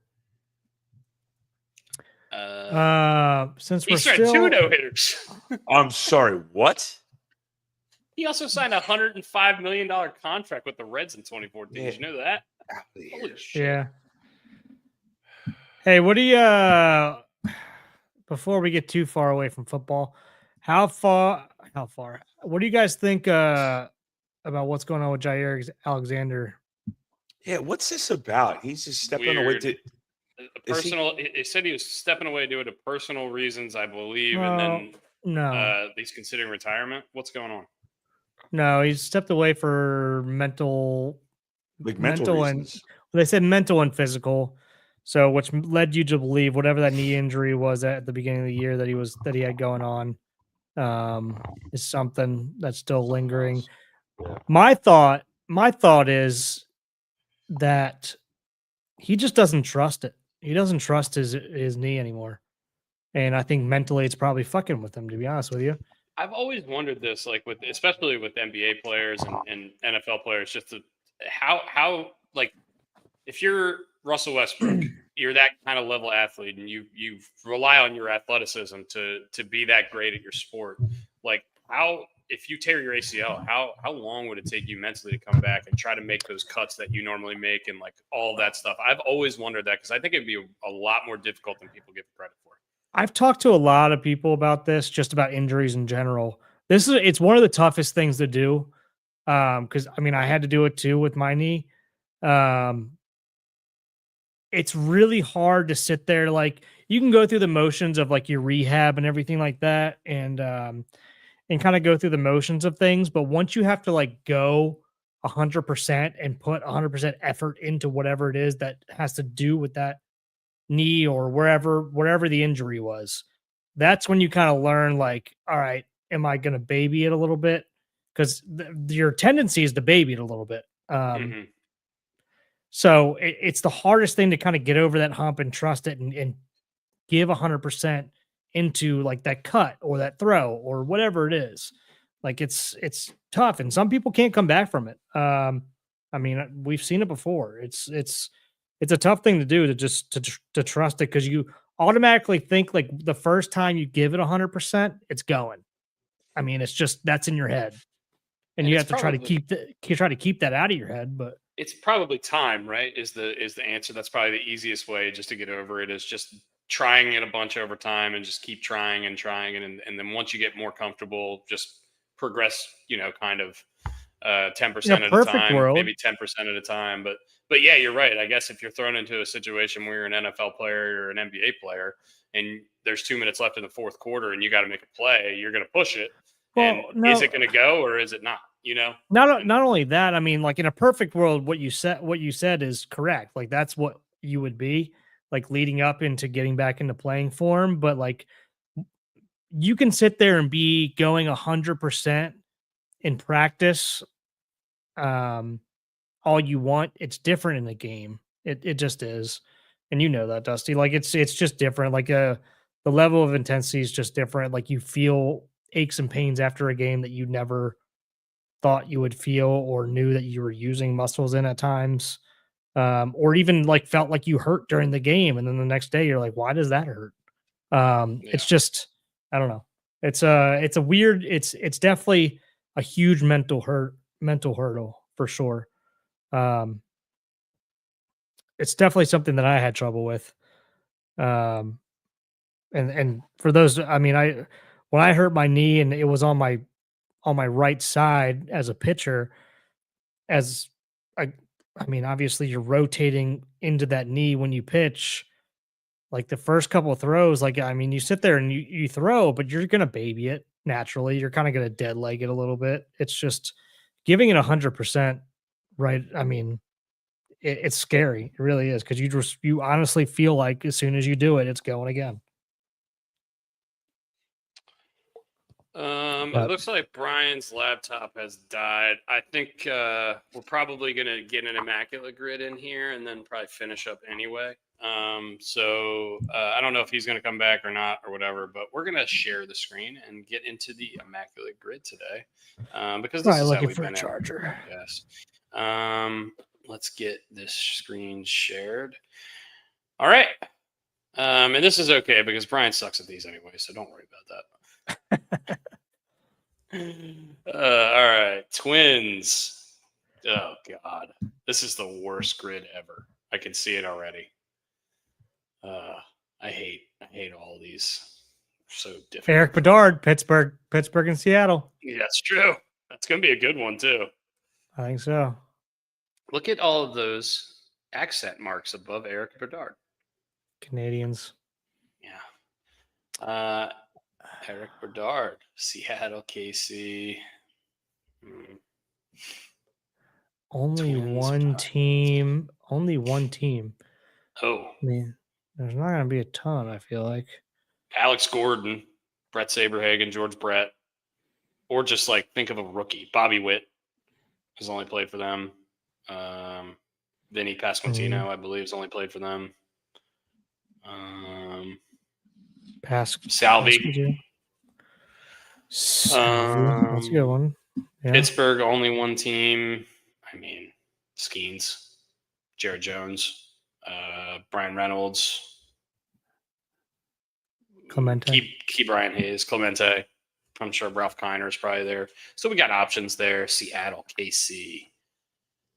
Since he we're tried still 2 no-hitters. I'm sorry, what? He also signed a $105 million contract with the Reds in 2014. Did you know that? Holy shit. Yeah. Hey, what do you before we get too far away from football, how far what do you guys think about what's going on with Jair Alexander? Yeah, what's this about? He's just stepping away to personal. He said he was stepping away due to personal reasons, I believe, and then he's considering retirement. What's going on? No, he's stepped away for mental reasons. They said mental and physical. So, which led you to believe whatever that knee injury was at the beginning of the year that he had going on is something that's still lingering. My thought is that he just doesn't trust it. He doesn't trust his knee anymore, and I think mentally it's probably fucking with him. To be honest with you. I've always wondered this, like especially with NBA players and NFL players, just how like if you're Russell Westbrook, you're that kind of level athlete, and you rely on your athleticism to be that great at your sport. Like if you tear your ACL, how long would it take you mentally to come back and try to make those cuts that you normally make and like all that stuff? I've always wondered that because I think it'd be a lot more difficult than people give credit for. I've talked to a lot of people about this, just about injuries in general. It's one of the toughest things to do. Because I mean, I had to do it too with my knee. It's really hard to sit there. Like you can go through the motions of like your rehab and everything like that. And kind of go through the motions of things. But once you have to like go 100% and put 100% effort into whatever it is that has to do with that knee or wherever the injury was, that's when you kind of learn like, all right, am I going to baby it a little bit? Because your tendency is to baby it a little bit. So it's the hardest thing to kind of get over that hump and trust it and give 100% into like that cut or that throw or whatever it is. Like it's tough, and some people can't come back from it. I mean, we've seen it before. It's a tough thing to do to trust it because you automatically think like the first time you give it 100%, it's going. I mean, it's just that's in your head, and you have to try to keep that out of your head. But it's probably time, right? Is the answer. That's probably the easiest way just to get over it is just trying it a bunch over time and just keep trying and then once you get more comfortable, just progress. Kind of 10% at a time, maybe 10% at a time. But yeah, you're right. I guess if you're thrown into a situation where you're an NFL player or an NBA player and there's 2 minutes left in the fourth quarter and you got to make a play, you're going to push it. Well, is it going to go or is it not? Not only that. I mean, like in a perfect world, what you said is correct. Like that's what you would be like leading up into getting back into playing form. But like you can sit there and be going 100% in practice all you want. It's different in the game. It just is. And you know that, Dusty. Like it's just different. Like the level of intensity is just different. Like you feel aches and pains after a game that you never thought you would feel or knew that you were using muscles in at times. Or even like felt like you hurt during the game. And then the next day you're like, why does that hurt? It's just, I don't know. It's a weird, it's definitely a huge mental hurdle for sure. It's definitely something that I had trouble with. And for those, I mean, when I hurt my knee and it was on my right side as a pitcher, as I mean, obviously you're rotating into that knee when you pitch. Like the first couple of throws, like I mean, you sit there and you throw, but you're gonna baby it naturally. You're kind of gonna dead leg it a little bit. It's just giving it 100%, right? I mean, it's scary. It really is because you honestly feel like as soon as you do it, it's going again. It But looks like Brian's laptop has died. I think we're probably gonna get an immaculate grid in here and then probably finish up anyway. So I don't know if he's gonna come back or not or whatever, but we're gonna share the screen and get into the immaculate grid today. Because this probably is how looking we've for a been charger. Yes. Let's get this screen shared. All right. And this is okay because Brian sucks at these anyway, so don't worry about that. All right, Twins. Oh God, this is the worst grid ever. I can see it already. I hate all these. So difficult. Eric Bedard, Pittsburgh, and Seattle. Yeah, that's true. That's gonna be a good one too. I think so. Look at all of those accent marks above Eric Bedard. Canadians. Yeah. Eric Bedard, Seattle, KC. Only Twins, one Pirates. team. Only one team. Oh, I mean, there's not going to be a ton, I feel like. Alex Gordon, Brett Saberhagen, George Brett, or just like think of a rookie. Bobby Witt has only played for them. Vinny Pasquantino, I believe, has only played for them. Salvi. That's a good one. Yeah. Pittsburgh, only one team. I mean, Skeens, Jared Jones, Brian Reynolds, Clemente. Key Brian Hayes, Clemente. I'm sure Ralph Kiner is probably there. So we got options there. Seattle, KC.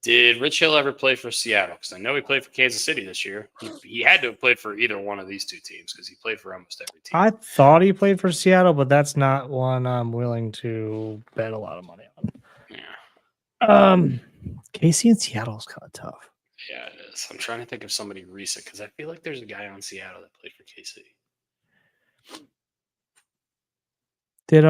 Did Rich Hill ever play for Seattle? Because I know he played for Kansas City this year. He had to have played for either one of these two teams because he played for almost every team. I thought he played for Seattle, but that's not one I'm willing to bet a lot of money on. Yeah. KC and Seattle is kind of tough. Yeah, it is. I'm trying to think of somebody recent because I feel like there's a guy on Seattle that played for KC. Did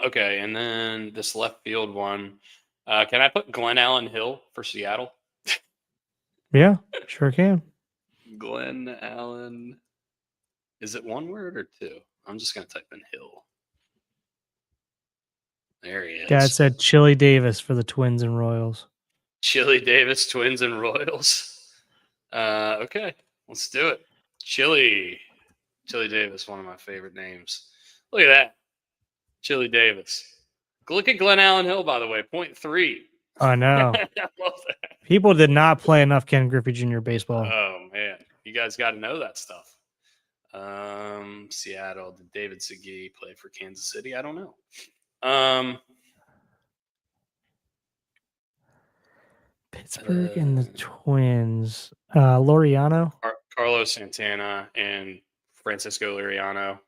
Okay, and then this left field one. Can I put Glenn Allen Hill for Seattle? Yeah, sure can. Glenn Allen. Is it one word or two? I'm just gonna type in Hill. There he is. Dad said Chili Davis for the Twins and Royals. Chili Davis, Twins and Royals. Okay, let's do it. Chili Davis, one of my favorite names. Look at that. Chili Davis. Look at Glenn Allen Hill, by the way, 0.3. I know. I love that. People did not play enough Ken Griffey Jr. baseball. Oh, man. You guys got to know that stuff. Seattle. Did David Segui play for Kansas City? I don't know. Pittsburgh and the Twins. Laureano. Carlos Santana and Francisco Liriano.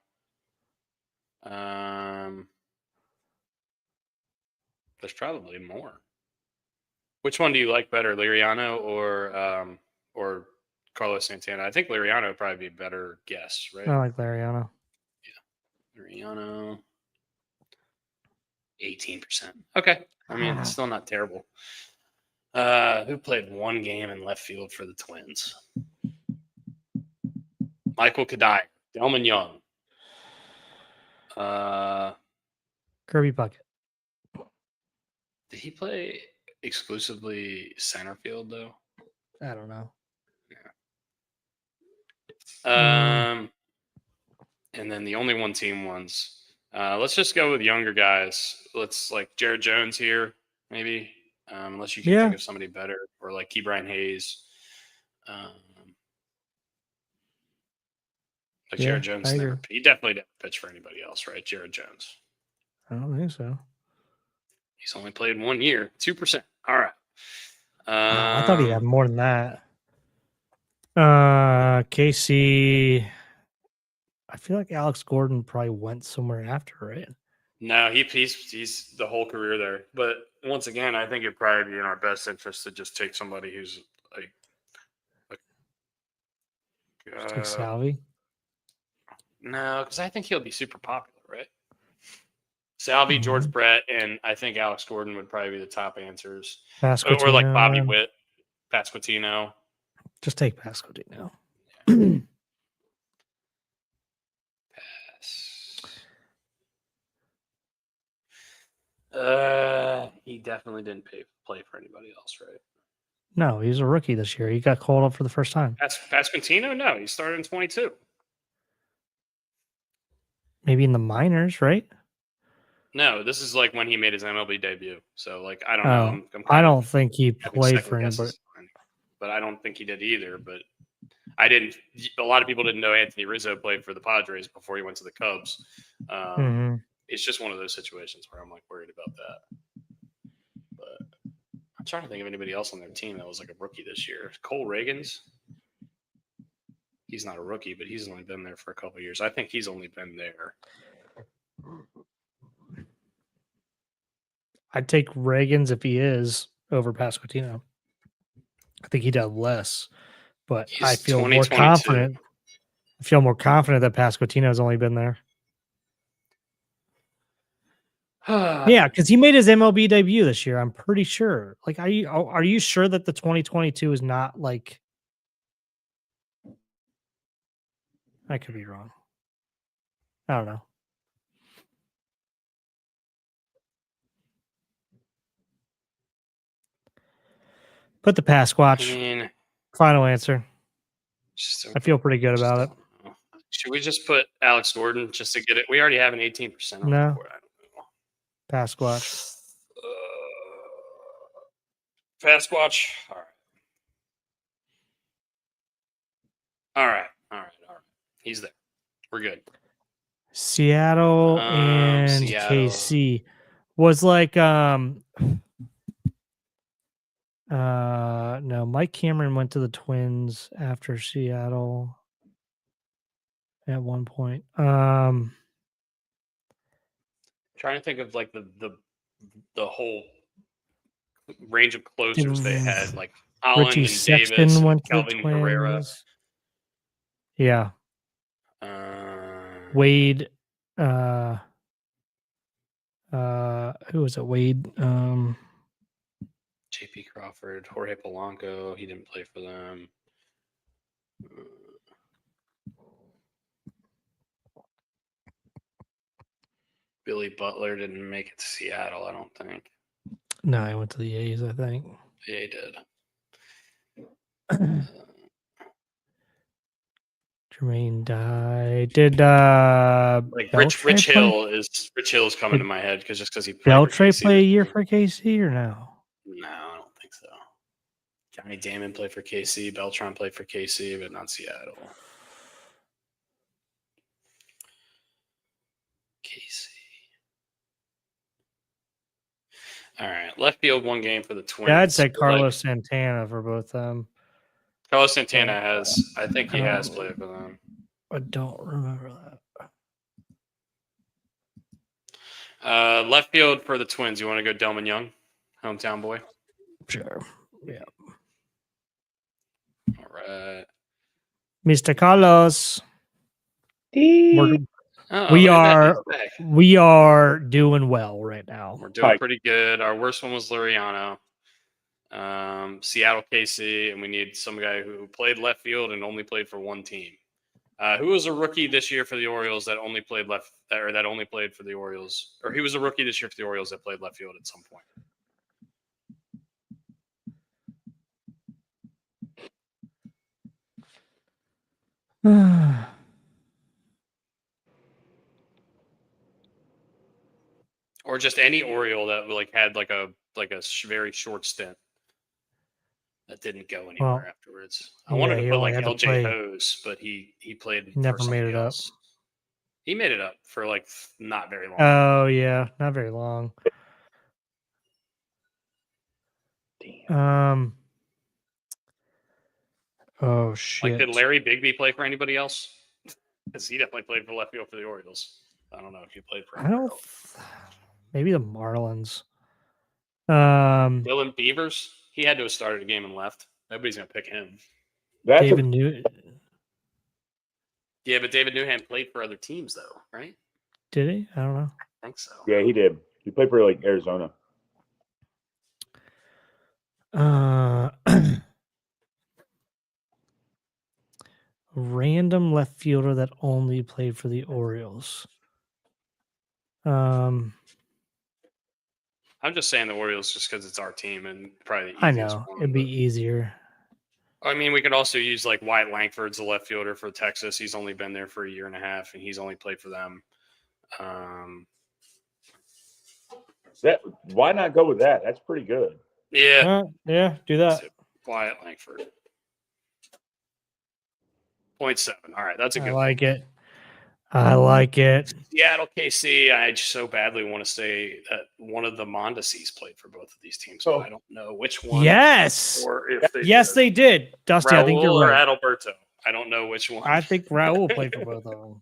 There's probably more. Which one do you like better, Liriano or Carlos Santana? I think Liriano would probably be a better guess, right? I like Laureano. Yeah, Liriano, 18%. Okay, I mean it's still not terrible. Who played one game in left field for the Twins? Michael Kadai, Delman Young. Kirby Puckett. Did he play exclusively center field though? I don't know. And then the only one team ones. Let's just go with younger guys. Let's like Jared Jones here, maybe. Unless you can think of somebody better, or like Key Brian Hayes. Like Jared Jones never. He definitely didn't pitch for anybody else, right? Jared Jones. I don't think so. He's only played 1 year, 2%. All right. I thought he had more than that. KC. I feel like Alex Gordon probably went somewhere after, right? No, he's the whole career there. But once again, I think it'd probably be in our best interest to just take somebody who's like take Salvi. No, because I think he'll be super popular, right? Salvi, George Brett, and I think Alex Gordon would probably be the top answers. Or like Bobby Witt, Pasquantino. Just take Pasquantino. He definitely didn't play for anybody else, right? No, he's a rookie this year. He got called up for the first time. Pasquantino? No, he started in 22. Maybe in the minors, right? No, this is like when he made his MLB debut. So, like, I don't know. I don't think he played for anybody. But I don't think he did either. But I didn't. A lot of people didn't know Anthony Rizzo played for the Padres before he went to the Cubs. It's just one of those situations where I'm like worried about that. But I'm trying to think of anybody else on their team that was like a rookie this year. Cole Reagans. He's not a rookie, but he's only been there for a couple of years. I think he's only been there. I'd take Reagans if he is over Pasquantino. I think he'd have less, but I feel more confident. I feel more confident that Pasquantino's only been there. Yeah, because he made his MLB debut this year. I'm pretty sure. Like, are you sure that the 2022 is not like? I could be wrong. I don't know. Put the Pasquatch. Final answer. I feel pretty good about it. Should we just put Alex Gordon just to get it? We already have an 18% on no. the board. I don't know. Pasquatch. Pasquatch. All right. He's there. We're good. Seattle and KC was like no, Mike Cameron went to the Twins after Seattle at one point. Trying to think of like the whole range of closers they had, like Holland Richie and Sexton Davis went and Calvin to the Twins. Herrera. Yeah. Wade. Who was it? Wade. JP Crawford, Jorge Polanco. He didn't play for them. Billy Butler didn't make it to Seattle, I don't think. No, he went to the A's, I think. Yeah, he did. Jermaine died. Did like Rich Hill's coming to my head because he played Beltre play a year for KC or no? No, I don't think so. Johnny Damon played for KC. Beltran played for KC, but not Seattle. KC. All right, left field 1 game for the Twins. Yeah, I'd say Carlos Santana for both them. Carlos Santana I think he has played for them. I don't remember that. Left field for the Twins. You want to go Delman Young, hometown boy? Sure. Yeah. All right. Mr. Carlos. We are doing well right now. We're doing pretty good. Our worst one was Luriano. Seattle KC, and we need some guy who played left field and only played for one team. Who was a rookie this year for the Orioles that only played that only played for the Orioles, or he was a rookie this year for the Orioles that played left field at some point? Or just any Oriole that had a very short stint that didn't go anywhere Well, afterwards. I wanted to he put only like had to LJ play. Hose, but he played Never for made somebody it up. else. He made it up for like not very long. Oh yeah, not very long. Oh shit. Like, did Larry Bigby play for anybody else? Because he definitely played for left field for the Orioles. I don't know if he played for anybody else. Maybe the Marlins. Dylan Beavers. He had to have started a game and left. Nobody's gonna pick him. David Newton. Yeah, but David Newham played for other teams though, right? Did he? I don't know. I think so. Yeah, he did. He played for like Arizona. Random left fielder that only played for the Orioles. I'm just saying the Orioles just because it's our team and probably the I easiest know one, it'd be but- easier. I mean, we could also use like Wyatt Langford's the left fielder for Texas. He's only been there for a year and a half, and he's only played for them. Why not go with that? That's pretty good. Yeah, Yeah, do that. Wyatt Langford. 0.7. All right, that's a I good like it. I like it. Seattle KC. I just so badly want to say that one of the Mondeses played for both of these teams, but I don't know which one. Yes. Or if they Yes, did. they did. Dusty, I think Raul you're or right. Adalberto. I don't know which one. I think Raul played for both of them.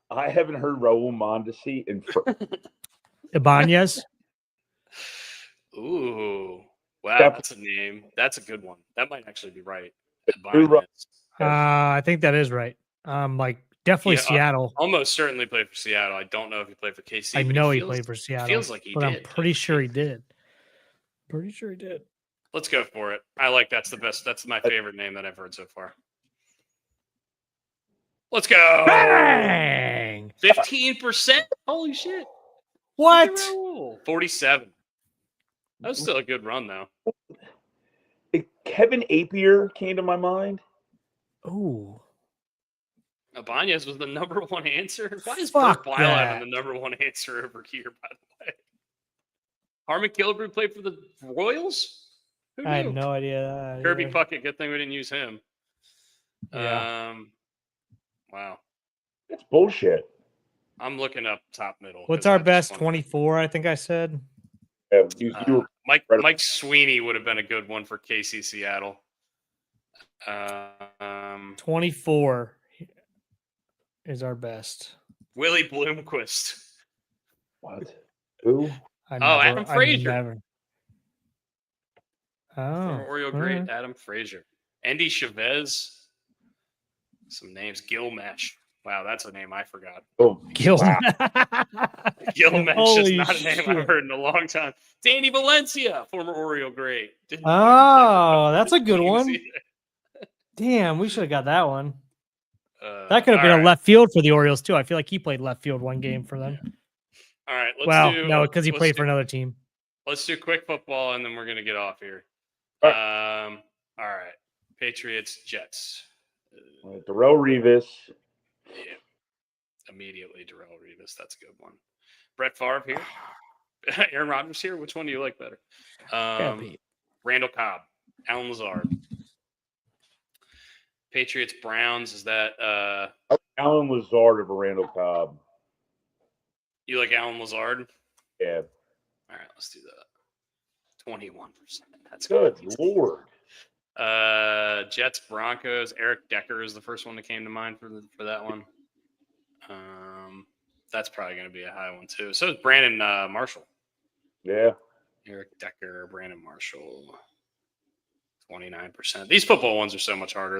I haven't heard Raul Mondesi in Ibanez. Ooh. Wow, Def- that's a name. That's a good one. That might actually be right. Who wrote- Ibanez. I think that is right. Like definitely Yeah, Seattle. Almost certainly played for Seattle. I don't know if he played for KC. I but know he feels- played for Seattle. Feels like he but did. I'm pretty sure he did. Pretty sure he did. Let's go for it. I like that's the best. That's my favorite name that I've heard so far. Let's go. Bang! 15%. Holy shit. What? Look at Raul. 47. That was still a good run though. Kevin Apier came to my mind. Ooh. Ibanez was the number one answer. Why is Fuck Burt Weil that. having the number one answer over here, by the way? Harmon Killebrew played for the Royals? Who I knew? had no idea. Kirby either. Puckett. Good thing we didn't use him. Yeah. Wow. That's bullshit. I'm looking up top middle. What's 'cause I our just best? wanna- 24, I think I said. Mike Sweeney would have been a good one for KC Seattle. 24 is our best. Willie Bloomquist. What? Who? Adam Frazier. Oh, Former Oriole great alright. Adam Frazier. Andy Chavez. Some names. Gilmesh. Wow, that's a name I forgot. Oh, Gil. Gilmesh is Holy not a name shit. I've heard in a long time. Danny Valencia, former Oriole great. Didn't Oh, that's a good fucking one. see it. Damn, we should have got that one. That could have been all a right. left field for the Orioles too. I feel like he played left field one game for them. All right, No, because he played for another team. Let's do quick football and then we're gonna get off here. All All right. Patriots, Jets. Darrell Revis. Yeah. Immediately Darrell Revis. That's a good one. Brett Favre here. Aaron Rodgers here. Which one do you like better? Randall Cobb. Alan Lazard. Patriots, Browns. Is that Alan Lazard over Randall Cobb. you like Alan Lazard? Yeah. All right, let's do that. 21%. That's Good crazy. Lord. Jets, Broncos. Eric Decker is the first one that came to mind for that one. That's probably going to be a high one too. So is Brandon Marshall. Yeah. Eric Decker, Brandon Marshall. 29%. These football ones are so much harder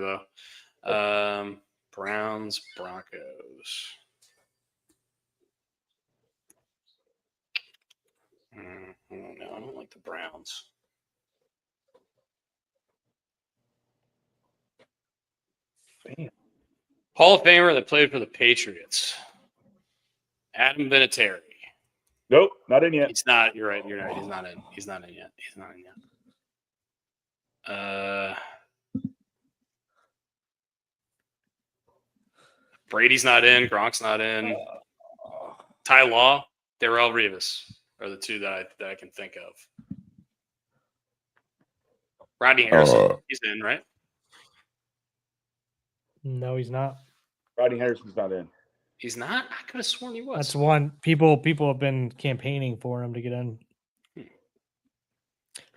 though. Browns, Broncos. No, I don't like the Browns. Damn. Hall of Famer that played for the Patriots. Adam Vinatieri. Nope, not in yet. He's not. You're right. You're right. He's not in. He's not in yet. He's not in yet. Brady's not in. Gronk's not in. Ty Law, Darrell Revis are the two that I can think of. Rodney Harrison, he's in, right? No, he's not. Rodney Harrison's not in. He's not. I could have sworn he was. That's one. People have been campaigning for him to get in.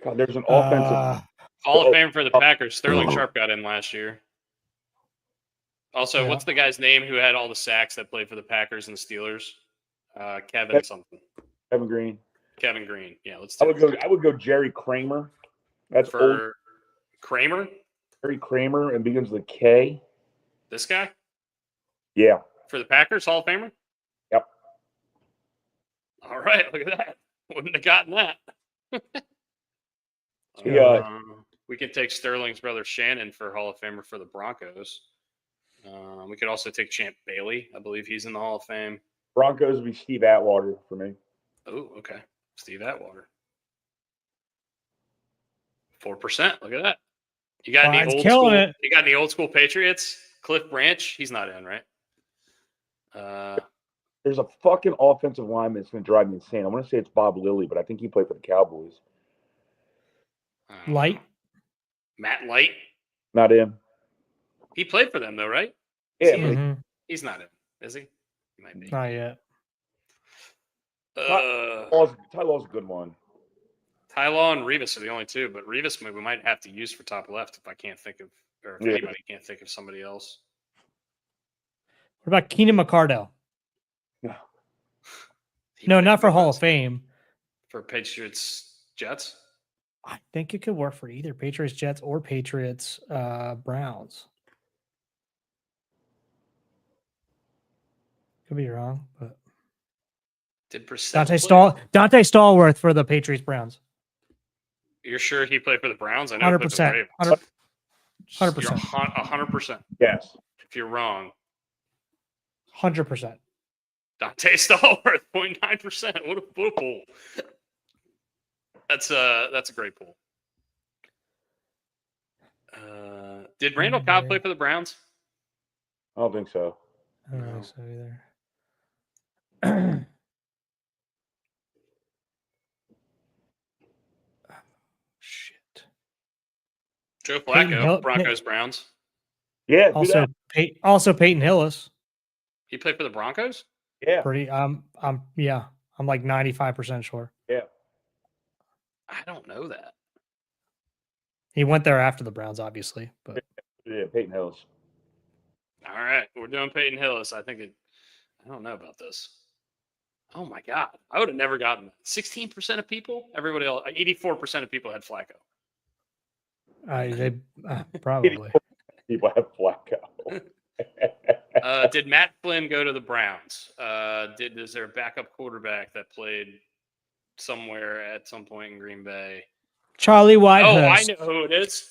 God, there's an offensive. Hall of Fame for the Packers. Sterling Sharp got in last year. Also, Yeah. what's the guy's name who had all the sacks that played for the Packers and the Steelers? Kevin something. Kevin Green. Kevin Green. Yeah, let's. I would go Jerry Kramer. That's for old. Kramer. Jerry Kramer and begins with a K. This guy Yeah. for the Packers, Hall of Famer. Yep. All right, look at that. Wouldn't have gotten that. Yeah. We could take Sterling's brother Shannon for Hall of Famer for the Broncos. We could also take Champ Bailey. I believe he's in the Hall of Fame. Broncos would be Steve Atwater for me. Oh, okay. Steve Atwater. 4%. Look at that. You got any Brian's old killing school? it. You got any old school Patriots? Cliff Branch, he's not in, right? There's a fucking offensive lineman that's going to drive me insane. I want to say it's Bob Lilly, but I think he played for the Cowboys. Light. Matt Light. Not in. He played for them though, right? Yeah, Is he but Mhm. He's not in, is he? He might be. Not yet. Ty Law's a good one. Ty Law and Revis are the only two, but Revis we might have to use for top left if I can't think of, or if Yeah. anybody can't think of somebody else. What about Keenan McCardell? He No, played not for Hall Revis. of Fame. For Patriots Jets. I think it could work for either Patriots Jets or Patriots Browns. Could be wrong, but Did Brissett Dante Stallworth for the Patriots Browns. You're sure he played for the Browns? I know he played for the 100%. Ravens. 100%. 100%. Yes. If you're wrong, 100%. Dante Stallworth, 0.9%. What a pool. That's a great pool. Did Randall Cobb play for the Browns? I don't think so. I don't No. think so either. Shit. Joe Peyton Flacco, Hill- Broncos, Browns. Yeah. Do Also, that. also Peyton Hillis. He played for the Broncos? Yeah. Pretty. I'm like 95% sure Yeah. I don't know that. he went there after the Browns, obviously. But Yeah. Peyton Hillis. All right, we're doing Peyton Hillis. I don't know about this. Oh my God, I would have never gotten that. 16% of people. Everybody else, 84% of people had Flacco. they probably. People have Flacco. Did Matt Flynn go to the Browns? Is there a backup quarterback that played somewhere at some point in Green Bay? Charlie Whitehurst. Oh, I know who it is.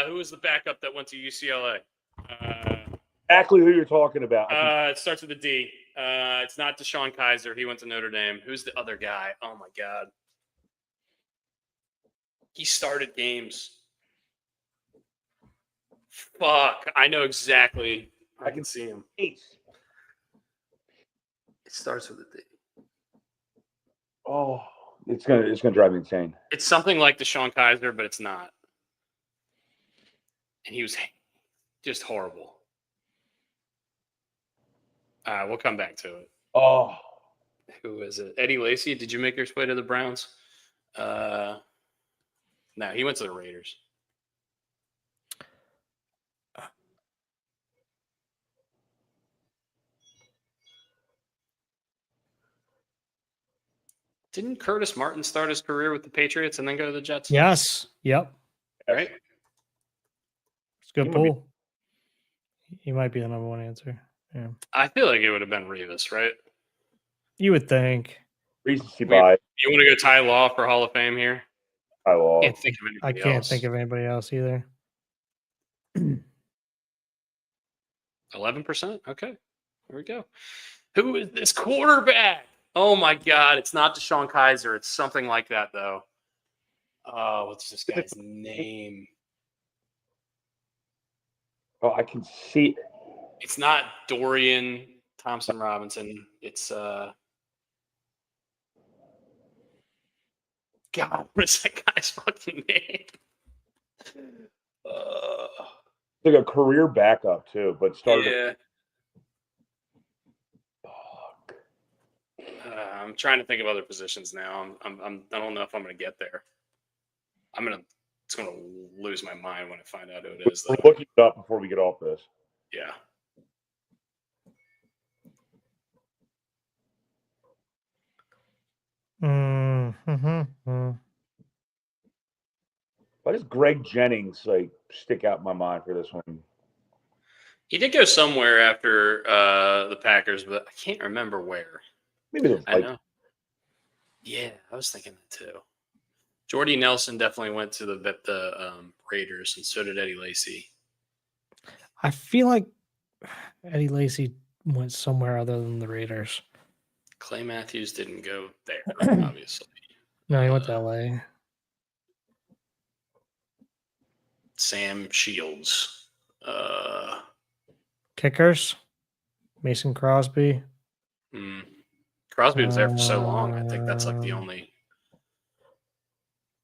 Who was the backup that went to UCLA? Exactly who you're talking about. It starts with a D. It's not Deshaun Kaiser. He went to Notre Dame. Who's the other guy? Oh my God. He started games. Fuck. I know exactly. I can see him. Ace. It starts with a D. Oh, it's gonna drive me insane. It's something like Deshaun Kaiser, but it's not. And he was just horrible. We'll come back to it. Oh, Who is it? Eddie Lacy. Did you make your way to the Browns? No, he went to the Raiders. Didn't Curtis Martin start his career with the Patriots and then go to the Jets? Yes. Yep. Right? It's a good He might be- pool. He might be the number one answer. Yeah. I feel like it would have been Revis, right? You would think. recency Wait. bias. You want to go Ty Law for Hall of Fame here? I lost. Can't think of I anybody can't else. think of anybody else either. 11%. Okay, here we go. Who is this quarterback? Oh my God, it's not Deshaun Kaiser. It's something like that though. Oh, what's this guy's name? Oh, I can see. It's not Dorian Thompson Robinson. It's God, what is that guy's fucking name? Like a career backup too, but started. Yeah. I'm trying to think of other positions now. I don't know if I'm going to get there. It's going to lose my mind when I find out who it is, We're though. looking it up before we get off this. Yeah. Mm-hmm. Why does Greg Jennings like stick out in my mind for this one? He did go somewhere after the Packers, but I can't remember where. Maybe the I know. Yeah, I was thinking that too. Jordy Nelson definitely went to the Raiders, and so did Eddie Lacy. I feel like Eddie Lacy went somewhere other than the Raiders. Clay Matthews didn't go there, obviously. No, he went to LA. Sam Shields. Kickers, Mason Crosby. Crosby was there for so long. I think that's like the only.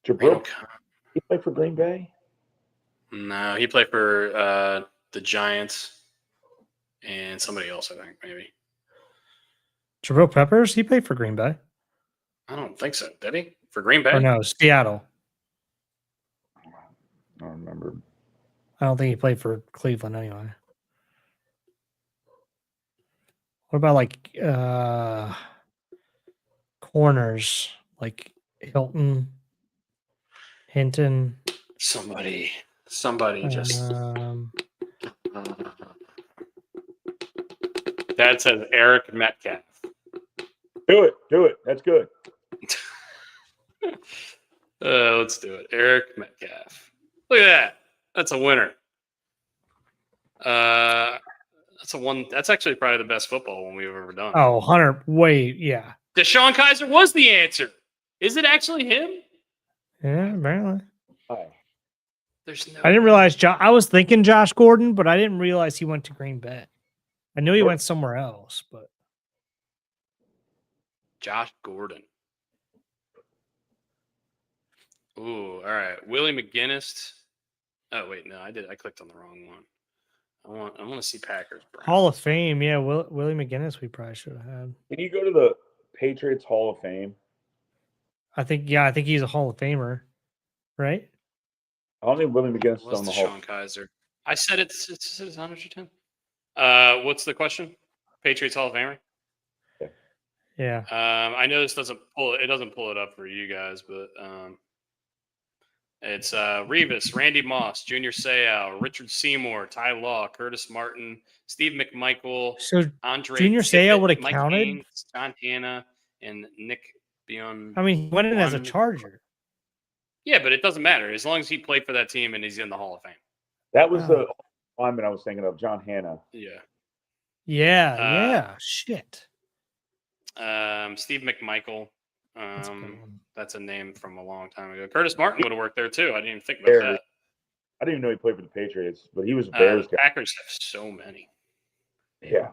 Jabril, he played for Green Bay? No, he played for the Giants and somebody else, I think, maybe. Jabril Peppers, he played for Green Bay. I don't think so. Did he? For Green Bay? Or no, Seattle. I don't remember. I don't think he played for Cleveland anyway. What about like corners like Hilton, Hinton? Somebody just. That says Eric Metcalf. Do it. That's good. Let's do it. Eric Metcalf. Look at that. That's a winner. That's actually probably the best football one we've ever done. Oh, Hunter. Wait, yeah. Deshaun Kaiser was the answer. Is it actually him? Yeah, apparently. Hi. There's no. I didn't realize I was thinking Josh Gordon, but I didn't realize he went to Green Bay. I knew he went somewhere else, but Josh Gordon. Ooh, all right. Willie McGinnis. Oh wait, no, I clicked on the wrong one. I want to see Packers. Browns. Hall of Fame, yeah. Willie McGinnis, we probably should have had. Can you go to the Patriots Hall of Fame? I think he's a Hall of Famer, right? I don't think Willie McGinnis is What's on the Deshaun Hall. Kaiser? I said it's 110. What's the question? Patriots Hall of Famer. Yeah. I know this doesn't pull it up for you guys, but it's Revis, Randy Moss, Junior Seau, Richard Seymour, Ty Law, Curtis Martin, Steve McMichael, So Andre Junior Tippett, Seau would have Mike counted. Haynes, John Hanna, and Nick Bion. I mean, he went in as a Charger. Yeah, but it doesn't matter as long as he played for that team and he's in the Hall of Fame. That was the lineman I was thinking of, John Hanna. Yeah. Yeah. Shit. Steve McMichael. That's a name from a long time ago. Curtis Martin would have worked there too. I didn't even think about that. I didn't even know he played for the Patriots, but he was a Bears guy. Packers have so many. Yeah.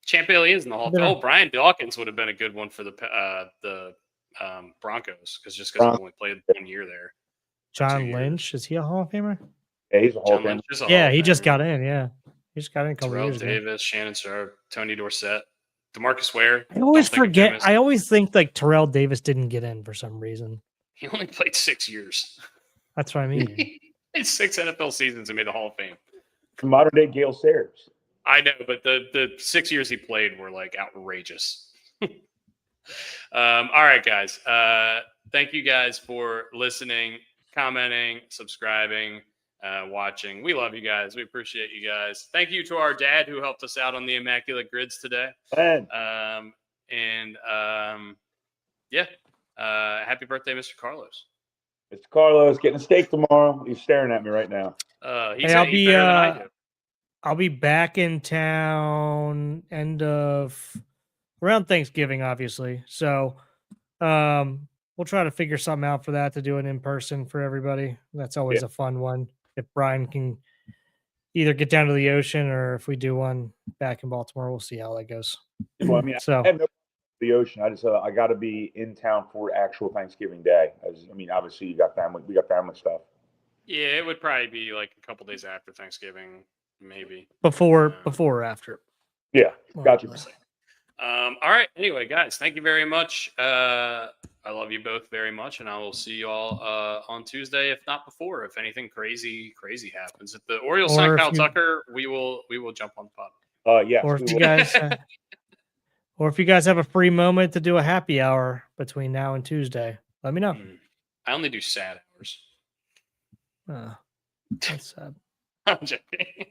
Champ Bailey is in the Hall. Oh, Brian Dawkins would have been a good one for the Broncos because he only played 1 year there. John Lynch, is he a Hall of Famer? Yeah, he's a Hall of Famer. Yeah, he just got in. Yeah, he just got in a couple Terrell years Davis, ago. Shannon Sharp, Tony Dorsett, DeMarcus Ware. I always forget. I always think like Terrell Davis didn't get in for some reason. He only played 6 years. That's what I mean. It's 6 NFL seasons and made the Hall of Fame. Modern day Gale Sayers. I know, but the 6 years he played were like outrageous. All right, guys. Thank you guys for listening, commenting, subscribing, watching. We love you guys. We appreciate you guys. Thank you to our dad who helped us out on the Immaculate Grids today. Happy birthday, Mr. Carlos. Mr. Carlos getting a steak tomorrow. He's staring at me right now. He's better than I do. I'll be back in town around Thanksgiving, obviously. So we'll try to figure something out for that to do it in person for everybody. That's always a fun one. If Brian can either get down to the ocean or if we do one back in Baltimore, we'll see how that goes. Well, I mean, I have no the ocean. I got to be in town for actual Thanksgiving Day. Obviously, you got family. We got family stuff. Yeah, it would probably be like a couple days after Thanksgiving, maybe. Before or after. Yeah, gotcha. All right. Anyway, guys, thank you very much. I love you both very much, and I will see you all on Tuesday, if not before. If anything crazy happens, if the Orioles sign Kyle Tucker, we will jump on the pod. Yes. Or if you guys, or if you guys have a free moment to do a happy hour between now and Tuesday, let me know. I only do sad hours. That's sad. I'm joking.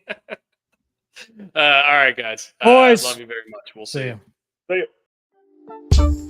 All right, guys. Boys, love you very much. We'll see you. See you.